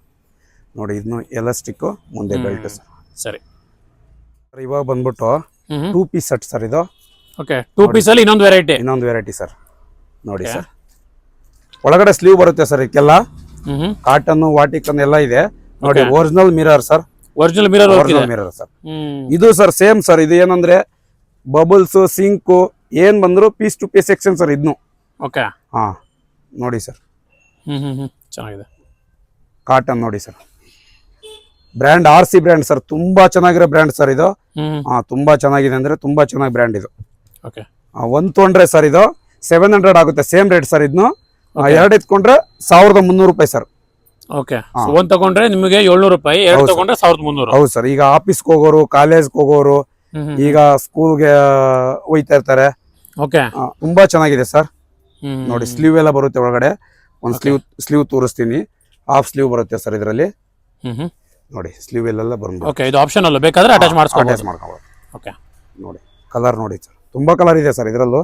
ನೋಡಿ, ಇದನ್ನು ಎಲಾಸ್ಟಿಕ್, ಮುಂದೆ ಬೆಲ್ಟ್ ಸರ್. ಸರಿ. ಇವಾಗ ಬಂದ್ಬಿಟ್ಟು 2 ಪೀಸ್ ಸೆಟ್ ಸರ್ ಇದು. ಓಕೆ. 2 ಪೀಸ್ ಅಲ್ಲಿ ಇನ್ನೊಂದು ವೆರೈಟಿ ಸರ್. ನೋಡಿ ಸರ್, ಒಳಗಡೆ ಸ್ಲೀವ್ ಬರುತ್ತೆ ಸರ್. ಇದಕ್ಕೆಲ್ಲ ಕಾಟನ್ ವಾಟಿಕನ್ ಎಲ್ಲ ಇದೆ. ನೋಡಿ, original mirror sir. Original mirror sir. ಇದು ಸರ್ ಸೇಮ್ ಸರ್. ಇದು ಏನಂದ್ರೆ ಬಬಲ್ಸ್ ಸಿಂಕು ಏನ್ ಬಂದ್ರು piece to piece section sir ಇದನ್ನು. ಓಕೆ. ಹಾ, ನೋಡಿ ಸರ್, ಚೆನ್ನಾಗಿದೆ. ಕಾಟನ್ ನೋಡಿ sir, brand RC brand sir. ತುಂಬಾ ಚೆನ್ನಾಗಿರೋ ಬ್ರ್ಯಾಂಡ್ ಸರ್ ಇದು. ತುಂಬಾ ಚೆನ್ನಾಗಿದೆ ಅಂದ್ರೆ ತುಂಬಾ ಚೆನ್ನಾಗಿ ಬ್ರ್ಯಾಂಡ್ ಇದು. ಓಕೆ. ಒಂದ್ ತೊಗೊಂಡ್ರೆ ಸರ್ ಇದು 700 ಆಗುತ್ತೆ. Same rate sir. ಇದನ್ನು ಎರಡು ಎತ್ಕೊಂಡ್ರೆ 1300 ರೂಪಾಯಿ ಸರ್. ಓಕೆ. ಒಂದ್ ತಗೊಂಡ್ರೆ ನಿಮಗೆ 700 ರೂಪಾಯಿ, ಎರಡು ತಗೊಂಡ್ರೆ 1300. ಹೌದು ಸರ್. ಈಗ ಆಫೀಸ್ಗೆ ಹೋಗೋರು, ಕಾಲೇಜ್ಗೆ ಹೋಗೋರು, ಈಗ ಸ್ಕೂಲ್ಗೆ ಹೋಯ್ತಾ ಇರ್ತಾರೆ. ಓಕೆ. ತುಂಬಾ ಚೆನ್ನಾಗಿದೆ ಸರ್. ನೋಡಿ, ಸ್ಲೀವ್ ಎಲ್ಲ ಬರುತ್ತೆ ಒಳಗಡೆ. ಒಂದು ಸ್ಲೀವ್ ತೋರಿಸ್ತೀನಿ. ಹಾಫ್ ಸ್ಲೀವ್ ಬರುತ್ತೆ ಸರ್ ಇದರಲ್ಲಿ. ನೋಡಿ, ಸ್ಲೀವ್ ಎಲ್ಲ ಬಂದ್ಬಿಟ್ಟು. ಓಕೆ. ಇದು ಆಪ್ಷನ್ ಅಲ್ಲ, ಬೇಕಾದ್ರೆ ಅಟ್ಯಾಚ್ ಮಾಡ್ಕೋಬಹುದು. ಓಕೆ. ನೋಡಿ, ಕಲರ್ ನೋಡಿ ಸರ್, ತುಂಬಾ ಕಲರ್ ಇದೆ ಸರ್ ಇದರಲ್ಲೂ.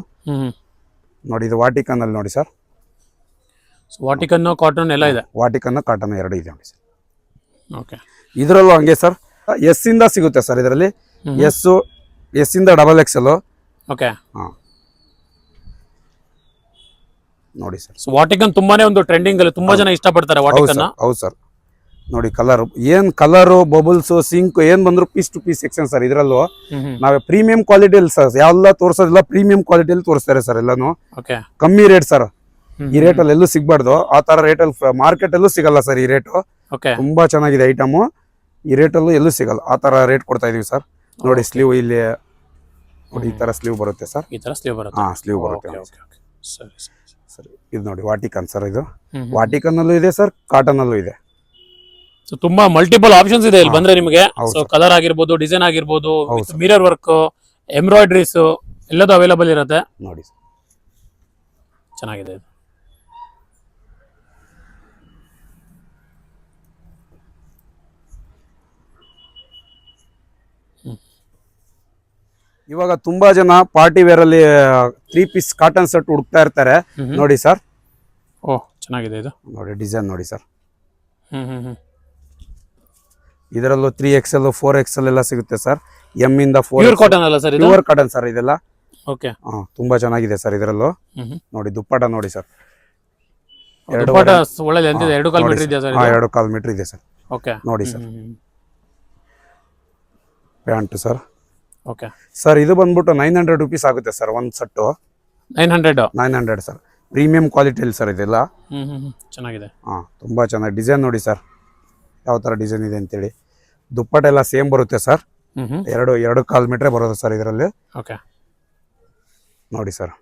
ನೋಡಿ, ಇದು ವಾಟಿಕನ್ ಅಲ್ಲಿ ನೋಡಿ ಸರ್. ವಾಟಿಕನ್ ಕಾಟನ್ ಎಲ್ಲ ಇದೆ. ವಾಟಿಕನ್ ಕಾಟನ್ ಎರಡು ಇದೆ ನೋಡಿ ಸರ್. ಓಕೆ. ಇದರಲ್ಲೂ ಹಂಗೆ ಸರ್. ಎಸ್ ಇಂದ ಸಿಗುತ್ತೆ ಸರ್ ಇದರಲ್ಲಿ. ಎಸ್ ಇಂದ XXL. ಓಕೆ. ನೋಡಿ ಸರ್, ವಾಟಿಕನ್ ತುಂಬಾನೇ ಒಂದು ಟ್ರೆಂಡಿಂಗ್ ಅಲ್ಲಿ ತುಂಬಾ ಜನ ಇಷ್ಟಪಡ್ತಾರೆ ವಾಟಿಕನ್. ಹೌದು ಸರ್. ನೋಡಿ, ಕಲರು ಬಬಲ್ಸ್ ಸಿಂಕ್ ಏನ್ ಬಂದ್ರು piece to piece section sir. ಇದರಲ್ಲೂ ನಾವೇ ಪ್ರೀಮಿಯಂ ಕ್ವಾಲಿಟಿಯಲ್ಲಿ ಸರ್ ಎಲ್ಲ ತೋರಿಸೋದಿಲ್ಲ. ಪ್ರೀಮಿಯಂ ಕ್ವಾಲಿಟಿಯಲ್ಲಿ ತೋರಿಸ್ತಾರೆ ಸರ್ ಎಲ್ಲಾನು. ಕಮ್ಮಿ ರೇಟ್ ಸರ್. ಈ ರೇಟ್ ಅಲ್ಲಿ ಎಲ್ಲೂ ಸಿಗ್ಬಾರ್ದು. ಆ ತರ ರೇಟ್ ಅಲ್ಲಿ ಮಾರ್ಕೆಟ್ ಅಲ್ಲೂ ಸಿಗಲ್ಲ ಸರ್ ಈ ರೇಟು. ತುಂಬಾ ಚೆನ್ನಾಗಿದೆ ಐಟಮು. ಈ ರೇಟ್ ಅಲ್ಲೂ ಎಲ್ಲೂ ಸಿಗಲ್ಲ. ಆ ತರ ರೇಟ್ ಕೊಡ್ತಾ ಇದೀವಿ ಸರ್. ನೋಡಿ, ಸ್ಲೀವ್ ಇಲ್ಲಿ ನೋಡಿ, ಈ ತರ ಸ್ಲೀವ್ ಬರುತ್ತೆ ಸರ್. ಸ್ಲೀವ್ ಬರುತ್ತೆ. ಸರಿ, ಇದು ನೋಡಿ ವಾಟಿಕನ್ ಸರ್. ಇದು ವಾಟಿಕನ್ ಅಲ್ಲೂ ಇದೆ ಸರ್, ಕಾಟನ್ ಅಲ್ಲೂ ಇದೆ. ತುಂಬಾ ಮಲ್ಟಿಪಲ್ ಆಪ್ಷನ್ಸ್ ಇದೆ ಇಲ್ಲಿ ಬಂದ್ರೆ ನಿಮಗೆ. ಕಲರ್ ಆಗಿರ್ಬೋದು, ಡಿಸೈನ್ ಆಗಿರ್ಬೋದು, ಮಿರರ್ ವರ್ಕ್, ಎಂಬ್ರಾಯ್ಡ್ರೀಸ್ ಎಲ್ಲದೂ ಅವೈಲೇಬಲ್ ಇರುತ್ತೆ. ನೋಡಿ, ಚೆನ್ನಾಗಿದೆ. ಇವಾಗ ತುಂಬಾ ಜನ ಪಾರ್ಟಿ ವೇರ್ ಅಲ್ಲಿ 3 ಪೀಸ್ ಕಾಟನ್ ಸೆಟ್ ಹುಡುಕ್ತಾ ಇರ್ತಾರೆ. ನೋಡಿ ಸರ್. ಚೆನ್ನಾಗಿದೆ ಇದು. ನೋಡಿ, ಡಿಸೈನ್ ನೋಡಿ ಸರ್. ಇದರಲ್ಲೂ 3XL 4XL ಎಲ್ಲ ಸಿಗುತ್ತೆ ಸರ್. M ಇಂದ 4 ಪ್ಯೂರ್ ಕಾಟನ್ ಅಲ್ಲ ಸರ್ ಇದು? ಪ್ಯೂರ್ ಕಾಟನ್ ಸರ್ ಇದೆಲ್ಲ. ಓಕೆ. ತುಂಬಾ ಚೆನ್ನಾಗಿದೆ ಸರ್ ಇದರಲ್ಲೂ. ನೋಡಿ, ದುಪ್ಪಟ ನೋಡಿ ಸರ್. ದುಪ್ಪಟ ಒಳ್ಳೆ ಲೆಂತ್ ಇದೆ. 2.25 ಮೀಟರ್ ಇದೆ ಸರ್. 2.25 ಮೀಟರ್ ಇದೆ ಸರ್. ಓಕೆ. ನೋಡಿ sir. Pant sir. Okay sir, ಇದು ಬಂದ್ಬಿಟ್ಟು 900 ರೂಪೀಸ್ ಆಗುತ್ತೆ ಸರ್ ಒಂದು ಸೆಟ್ಟು. 900 900 ಸರ್. ಪ್ರೀಮಿಯಂ ಕ್ವಾಲಿಟಿಯಲ್ಲಿ ಸರ್ ಇದೆಲ್ಲ. ಚೆನ್ನಾಗಿದೆ. ಹಾಂ ತುಂಬ ಚೆನ್ನಾಗಿ ಡಿಸೈನ್ ನೋಡಿ ಸರ್ ಯಾವ ಥರ ಡಿಸೈನ್ ಇದೆ ಅಂತೇಳಿ. ದುಪ್ಪಟ್ಟೆಲ್ಲ ಸೇಮ್ ಬರುತ್ತೆ ಸರ್. ಎರಡು ಕಾಲ್ ಮೀಟ್ರೆ ಬರೋದು ಸರ್ ಇದರಲ್ಲಿ. ಓಕೆ ನೋಡಿ ಸರ್.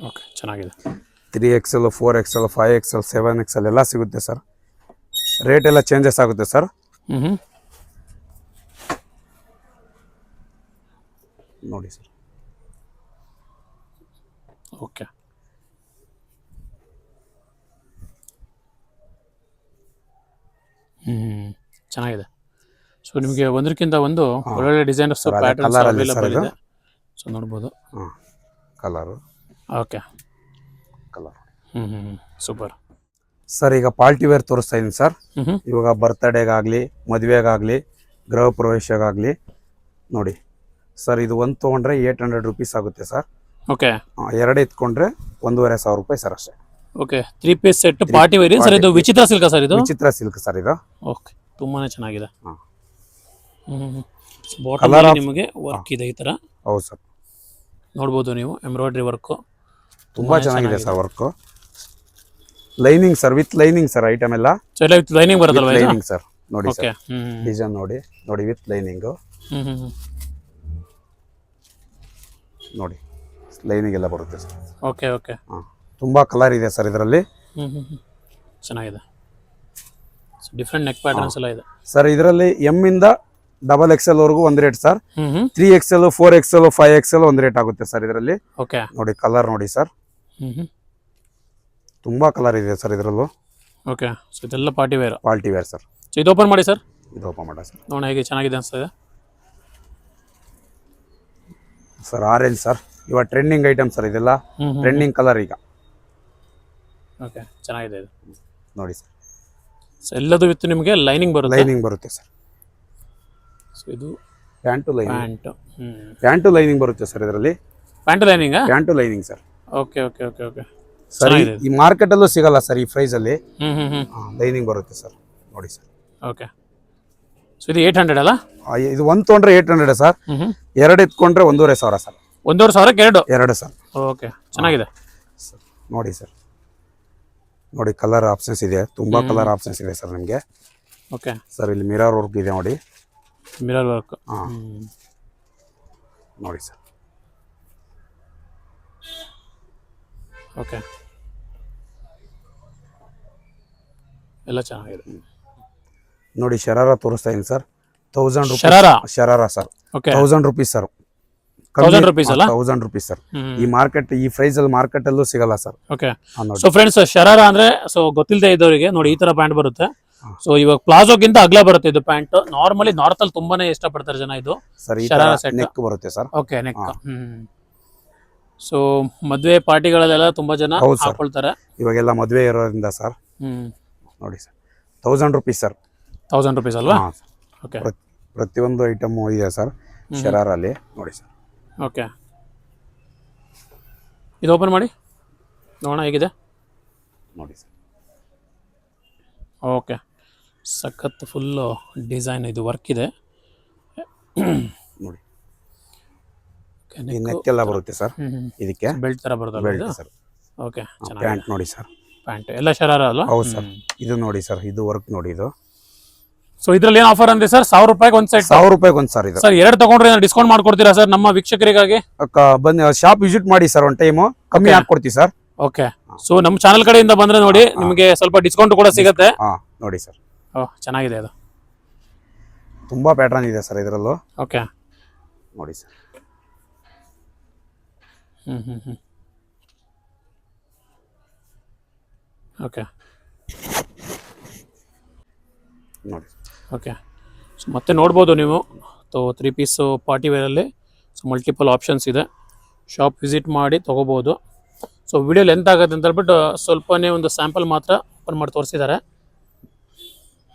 ಓಕೆ ಚೆನ್ನಾಗಿದೆ. 3XL 4XL 5XL 7XL ಎಲ್ಲ ಸಿಗುತ್ತೆ ಸರ್. ರೇಟ್ ಎಲ್ಲ ಚೇಂಜಸ್ ಆಗುತ್ತೆ ಸರ್. ನೋಡಿ ಸರ್. ಓಕೆ ಚೆನ್ನಾಗಿದೆ. ಸೊ ನಿಮಗೆ ಒಂದಕ್ಕಿಂತ ಒಂದು ಒಳ್ಳೊಳ್ಳೆ ಡಿಸೈನರ್ಸ್ ಪ್ಯಾಟರ್ನ್ಸ್ ಅವೈಲೇಬಲ್ ಇದೆ. ಸೊ ನೋಡ್ಬೋದು. Colour. Okay colour. Super sir. ಈಗ ಪಾರ್ಟಿ ವೇರ್ ತೋರಿಸ್ತಾ ಇದ್ದೀನಿ ಸರ್. ಇವಾಗ ಬರ್ತ್ಡೇಗಾಗಲಿ, ಮದುವೆಗಾಗಲಿ, ಗೃಹ ಪ್ರವೇಶಗಾಗಲಿ ನೋಡಿ ಸರ್. ಇದು ಒಂದು ತೊಗೊಂಡ್ರೆ 800 ರೂಪೀಸ್ ಆಗುತ್ತೆ ಸರ್. ಓಕೆ. ಎರಡು ಎತ್ಕೊಂಡ್ರೆ 1,500 ರೂಪಾಯಿ ಸರ್ ಅಷ್ಟೇ. Okay 3 piece set party wear sir. ಇದು ವಿಚಿತ್ರ ಸಿಲ್ಕ್ ಸರ್. ಇದು ವಿಚಿತ್ರ ಸಿಲ್ಕ್ ಸರ್ ಇದು. ಓಕೆ ತುಂಬಾನೇ ಚೆನ್ನಾಗಿದೆ. ಕಲರ್ ನಿಮಗೆ ವರ್ಕ್ ಇದೆ ಈ ತರ. ಹೌದು ಸರ್. ನೋಡ್ಬೋದು ನೀವು ಎಂಬ್ರಾಯ್ಡ್ರಿ ವರ್ಕ್ ತುಂಬಾ ಚೆನ್ನಾಗಿದೆ sir. Work lining sir, with lining sir. Item ಎಲ್ಲ ಲೈನಿಂಗ್ ಬರುತ್ತಲ್ವಾ? Lining sir. ನೋಡಿ ಓಕೆ ಡಿಸೈನ್ ನೋಡಿ ವಿತ್ ಲೈನಿಂಗ್ ನೋಡಿ. ಲೈನಿಂಗ್ ಎಲ್ಲ ಬರುತ್ತೆ ಸರ್. Okay okay. ತುಂಬಾ ಕಲರ್ ಇದೆ ಸರ್ ಇದರಲ್ಲಿ. ಚೆನ್ನಾಗಿದೆ. ಡಿಫರೆಂಟ್ ನೆಕ್ ಪ್ಯಾಟರ್ನ್ಸ್ ಎಲ್ಲ ಇದೆ ಸರ್ ಇದರಲ್ಲಿ. ಎಮ್ ಇಂದ XXL ವರೆಗೂ ಒಂದು rate sir. 3XL 4XL 5XL ಒಂದು ರೇಟ್ ಆಗುತ್ತೆ ಸರ್ ಇದರಲ್ಲಿ. ಓಕೆ ನೋಡಿ ಕಲರ್ ನೋಡಿ ಸರ್. ತುಂಬಾ ಕಲರ್ ಇದೆ ಸರ್ ಇದರಲ್ಲೂ. ಓಕೆ. ಸೊ ಇದೆಲ್ಲ ಪಾರ್ಟಿ ವೇರ್ ಸರ್. ಸೊ ಇದು ಓಪನ್ ಮಾಡಿ ಸರ್. ಇದು ಓಪನ್ ಮಾಡ ಸರ್. ನೋಡೋಣ ಹೇಗೆ ಚೆನ್ನಾಗಿದೆ ಅನಿಸ್ತದೆ ಸರ್. Orange sir. ಇವಾಗ ಟ್ರೆಂಡಿಂಗ್ ಐಟಮ್ ಸರ್ ಇದೆಲ್ಲ. ಟ್ರೆಂಡಿಂಗ್ ಕಲರ್ ಈಗ. ಓಕೆ ಚೆನ್ನಾಗಿದೆ ಇದು ನೋಡಿ ಸರ್. ಸೊ ಎಲ್ಲದು ವಿತ್ ನಿಮಗೆ ಲೈನಿಂಗ್ ಬರುತ್ತೆ. ಲೈನಿಂಗ್ ಬರುತ್ತೆ ಸರ್. ಸೊ ಇದು ಪ್ಯಾಂಟು ಲೈನಿಂಗ್ ಬರುತ್ತೆ ಸರ್ ಇದರಲ್ಲಿ. Pant lining sir. Okay okay okay okay. Sir ಈ ಮಾರ್ಕೆಟ್ ಅಲ್ಲೂ ಸಿಗಲ್ಲ ಸರ್ ಈ ಪ್ರೈಸ್ ಅಲ್ಲಿ. ಲೈನಿಂಗ್ ಬರುತ್ತೆ ಸರ್. ನೋಡಿ ಸರ್. ಓಕೆ. ಸೊ ಇದು 800 ಅಲ್ಲ? ಇದು ಒಂದು ತೊಗೊಂಡ್ರೆ 800 ಸರ್. ಎರಡು ಎತ್ಕೊಂಡ್ರೆ 1,500 ಸರ್. 1,500ಕ್ಕೆ ಎರಡು ಸರ್. ಓಕೆ ಚೆನ್ನಾಗಿದೆ. ನೋಡಿ ಸರ್. ನೋಡಿ ಕಲರ್ ಆಪ್ಷನ್ಸ್ ಇದೆ. ತುಂಬಾ ಕಲರ್ ಆಪ್ಷನ್ಸ್ ಇದೆ ಸರ್ ನಿಮಗೆ. Okay sir. ಇಲ್ಲಿ ಮಿರರ್ ವರ್ಕ್ ಇದೆ ನೋಡಿ. ಮಿರರ್ ವರ್ಕ್ ನೋಡಿ ಸರ್. ಓಕೆ ಎಲ್ಲ ಚೆನ್ನಾಗಿದೆ ನೋಡಿ. ಶರಾರ ತೋರಿಸ್ತಾ ಇದ್ದೀನಿ ಸರ್. 1000 ರೂಪಾಯಿ ಶರಾರ ಸರ್. 1000 rupees sir. 1000 ರೂಪೀಸ್ ಅಲ್ಲ? 1000 ರೂಪೀಸ್ ಸರ್. ಈ ಪ್ರೈಸ್ ಅಲ್ಲಿ ಮಾರ್ಕೆಟ್ ಅಲ್ಲೂ ಸಿಗಲ್ಲ ಸರ್. ಓಕೆ. ಸೊ ಫ್ರೆಂಡ್ಸ್ ಶರಾರ ಅಂದ್ರೆ ಸೊ ಗೊತ್ತಿಲ್ಲದೆ ಇದ್ದವರಿಗೆ ನೋಡಿ ಈ ತರ ಪ್ಯಾಂಟ್ ಬರುತ್ತೆ. ಸೊ ಇವಾಗ ಪ್ಲಾಜೋಗಿಂತ ಅಗಲ ಬರುತ್ತೆ ಇದು ಪ್ಯಾಂಟ್. ನಾರ್ಮಲಿ ನಾರ್ತ್ ಅಲ್ಲಿ ತುಂಬಾನೇ ಇಷ್ಟಪಡ್ತಾರೆ ಜನ ಇದು. ಶರಾರ ಸೆಟ್ ನೆಕ್ ಬರುತ್ತೆ ಸರ್. Okay neck. ಸೊ ಮದುವೆ ಪಾರ್ಟಿಗಳಲ್ಲೆಲ್ಲ ತುಂಬಾ ಜನ ಹಾಕೊಳ್ತಾರೆ. ಇವಾಗೆಲ್ಲ ಮದುವೆ ಇರೋದ್ರಿಂದ ಸರ್. ನೋಡಿ ಸರ್. 1000 rupees sir. 1000 ರೂಪೀಸ್ ಅಲ್ವಾ? ಓಕೆ. ಪ್ರತಿಯೊಂದು ಐಟಮ್ ಇದೆ ಸರ್ ಶರಾರ ಅಲ್ಲಿ. ನೋಡಿ ಸರ್. ಓಕೆ. ಇದು ಓಪನ್ ಮಾಡಿ ನೋಡೋಣ ಹೇಗಿದೆ. ನೋಡಿ ಸರ್. ಓಕೆ ಸಖತ್ ಫುಲ್ಲು ಡಿಸೈನ್ ಇದು ವರ್ಕ್ ಇದೆ ನೋಡಿ. ನೆಕ್ ಎಲ್ಲ ಬರುತ್ತೆ ಸರ್. ಇದಕ್ಕೆ ಬೆಲ್ಟ್ ತರ ಬರುತ್ತೆ ಸರ್. ಓಕೆ ಪ್ಯಾಂಟ್ ನೋಡಿ ಸರ್. ಪ್ಯಾಂಟ್ ಎಲ್ಲ ಶರಾರ ಅಲ್ವಾ? ಹೌದು ಸರ್. ಇದು ನೋಡಿ ಸರ್. ಇದು ವರ್ಕ್ ನೋಡಿ ಇದು. ಸೊ ಇದ್ರಲ್ಲಿ ಏನು ಆಫರ್ ಅಂದ್ರೆ ಸರ್ 1000 ರೂಪಾಯಿಗೆ ಒಂದು ಸೆಟ್. 1000 ರೂಪಾಯಿಗೆ ಒಂದು ಸರ್ ಇದು. ಸರ್ ಎರಡು ತಗೊಂಡ್ರೆ ಡಿಸ್ಕೌಂಟ್ ಮಾಡ್ಕೊಡ್ತೀರಾ ಸರ್ ನಮ್ಮ ವೀಕ್ಷಕರಿಗಾಗಿ? ಬನ್ನಿ ಶಾಪ್ ವಿಸಿಟ್ ಮಾಡಿ ಸರ್. ಒಂದು ಟೈಮು ಕಮ್ಮಿ ಹಾಕೊಡ್ತೀವಿ ಸರ್. ಓಕೆ. ಸೊ ನಮ್ಮ ಚಾನಲ್ ಕಡೆಯಿಂದ ಬಂದ್ರೆ ನೋಡಿ ನಿಮಗೆ ಸ್ವಲ್ಪ ಡಿಸ್ಕೌಂಟ್ ಕೂಡ ಸಿಗುತ್ತೆ. ನೋಡಿ ಸರ್. ಚೆನ್ನಾಗಿದೆ ಅದು. ತುಂಬಾ ಪ್ಯಾಟರ್ನ್ ಇದೆ ಸರ್ ಇದರಲ್ಲೂ. ಓಕೆ ನೋಡಿ ಸರ್. ಓಕೆ ನೋಡಿ. ಓಕೆ. ಸೊ ಮತ್ತೆ ನೋಡ್ಬೋದು ನೀವು 3 ಪೀಸು ಪಾರ್ಟಿ ವೇರಲ್ಲಿ. ಸೊ ಮಲ್ಟಿಪಲ್ ಆಪ್ಷನ್ಸ್ ಇದೆ. ಶಾಪ್ ವಿಸಿಟ್ ಮಾಡಿ ತೊಗೋಬೋದು. ಸೊ ವಿಡಿಯೋ ಲೆಂತ್ ಆಗುತ್ತೆ ಅಂತ ಹೇಳ್ಬಿಟ್ಟು ಸ್ವಲ್ಪನೇ ಒಂದು ಸ್ಯಾಂಪಲ್ ಮಾತ್ರ ಓಪನ್ ಮಾಡಿ ತೋರಿಸಿದ್ದಾರೆ.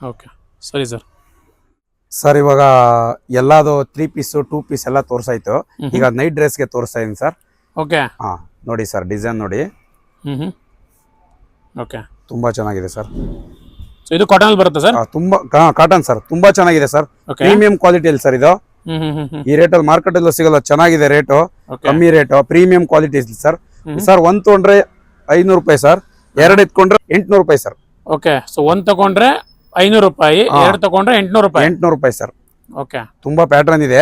ಓಕೆ ಸರಿ ಸರ್. ಸರ್ ಇವಾಗ ಎಲ್ಲದು 3 ಪೀಸು 2 ಪೀಸ್ ಎಲ್ಲ ತೋರಿಸಾಯ್ತು. ಈಗ ನೈಟ್ ಡ್ರೆಸ್ಗೆ ತೋರಿಸ್ತಾ ಇದ್ದೀನಿ ಸರ್. ಓಕೆ. ನೋಡಿ ಸರ್ ಡಿಸೈನ್ ನೋಡಿ. ಓಕೆ ತುಂಬಾ ಚೆನ್ನಾಗಿದೆ ಸರ್. ಸೊ ಇದು ಕಾಟನ್ ಅಲ್ಲಿ ಬರುತ್ತೆ ಸರ್? ತುಂಬಾ ಕಾಟನ್ ಸರ್. ತುಂಬಾ ಚೆನ್ನಾಗಿದೆ ಸರ್. ಪ್ರೀಮಿಯಂ ಕ್ವಾಲಿಟಿಯಲ್ಲಿ ಸರ್ ಇದು. ಈ ರೇಟಲ್ಲಿ ಮಾರ್ಕೆಟ್ ಅಲ್ಲೂ ಸಿಗಲ್ಲ. ಚೆನ್ನಾಗಿದೆ ರೇಟು. ಕಮ್ಮಿ rate premium quality sir. Sir ಒಂದು ತೊಗೊಂಡ್ರೆ 500 ರೂಪಾಯಿ ಸರ್. 2 ಎತ್ಕೊಂಡ್ರೆ 800 ರೂಪಾಯಿ ಸರ್. ಓಕೆ, ಸೊ ಒಂದ್ ತಗೊಂಡ್ರೆ 500 ರೂಪಾಯಿ, 2 ತಗೊಂಡ್ರೆ 800 ರೂಪಾಯಿ. 800 ರೂಪಾಯಿ ಸರ್. ಓಕೆ, ತುಂಬಾ ಪ್ಯಾಟರ್ನ್ ಇದೆ.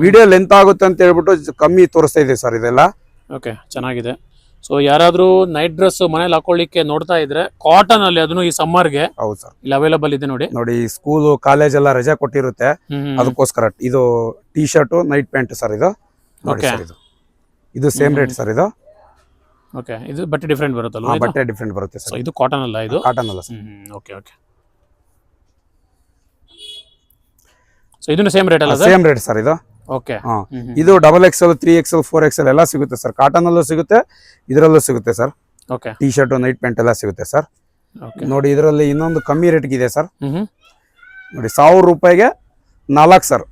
ವಿಡಿಯೋ ಲೆಂತ್ ಆಗುತ್ತೆ ಅಂತ ಹೇಳ್ಬಿಟ್ಟು ಕಮ್ಮಿ ತೋರಿಸ್ತಾ ಇದೆ ಸರ್ ಇದೆಲ್ಲ. ಓಕೆ, ಚೆನ್ನಾಗಿದೆ. ಸೊ ಯಾರಾದ್ರೂ ನೈಟ್ ಡ್ರೆಸ್ ಮನೇಲಿ ಹಾಕೊಳ್ಳಿಕ್ಕೆ ನೋಡ್ತಾ ಇದ್ರೆ ಕಾಟನ್ ಅಲ್ಲಿ, ಅದನ್ನು ಈ ಸಮ್ಮರ್ಗೆ ಹೌದು ಸರ್, ಇಲ್ಲಿ ಅವೈಲೇಬಲ್ ಇದೆ ನೋಡಿ. ನೋಡಿ ಸ್ಕೂಲ್ ಕಾಲೇಜ್ ಎಲ್ಲ ರಜೆ ಕೊಟ್ಟಿರುತ್ತೆ, ಅದಕ್ಕೋಸ್ಕರ ಇದು T shirt night pant sir ಇದು. ನೋಡಿ Okay. ಸರ್ ಇದು ಸೇಮ್ ರೇಟ್ ಸರ್ ಇದು. ಓಕೆ, ಇದು ಬಟ್ಟೆ ಡಿಫ್ರೆಂಟ್ ಬರುತ್ತಲ್ವಾ? ಬಟ್ಟೆ ಡಿಫ್ರೆಂಟ್ ಬರುತ್ತೆ ಸೊ ಸರ್. ಇದು ಕಾಟನ್ ಅಲ್ಲ, ಇದು ಕಾಟನ್ ಅಲ್ಲ ಸರ್. Okay okay. ಸೊ ಇದನ್ನು ಸೇಮ್ ರೇಟ್ ಅಲ್ಲ ಸರ್? ಸೇಮ್ ರೇಟ್ ಸರ್ ಇದು. ಓಕೆ, ಇದು XXL 3XL 4XL ಎಲ್ಲ ಸಿಗುತ್ತೆ ಸರ್. ಕಾಟನ್ ಅಲ್ಲೂ ಸಿಗುತ್ತೆ, ಇದರಲ್ಲೂ ಸಿಗುತ್ತೆ sir. Okay, T shirt night pant ಎಲ್ಲ ಸಿಗುತ್ತೆ ಸರ್. ಓಕೆ. ನೋಡಿ ಇದರಲ್ಲಿ ಇನ್ನೊಂದು ಕಮ್ಮಿ ರೇಟ್ಗೆ ಇದೆ ಸರ್. ನೋಡಿ 1000 ರೂಪಾಯಿಗೆ 4 ಸರ್.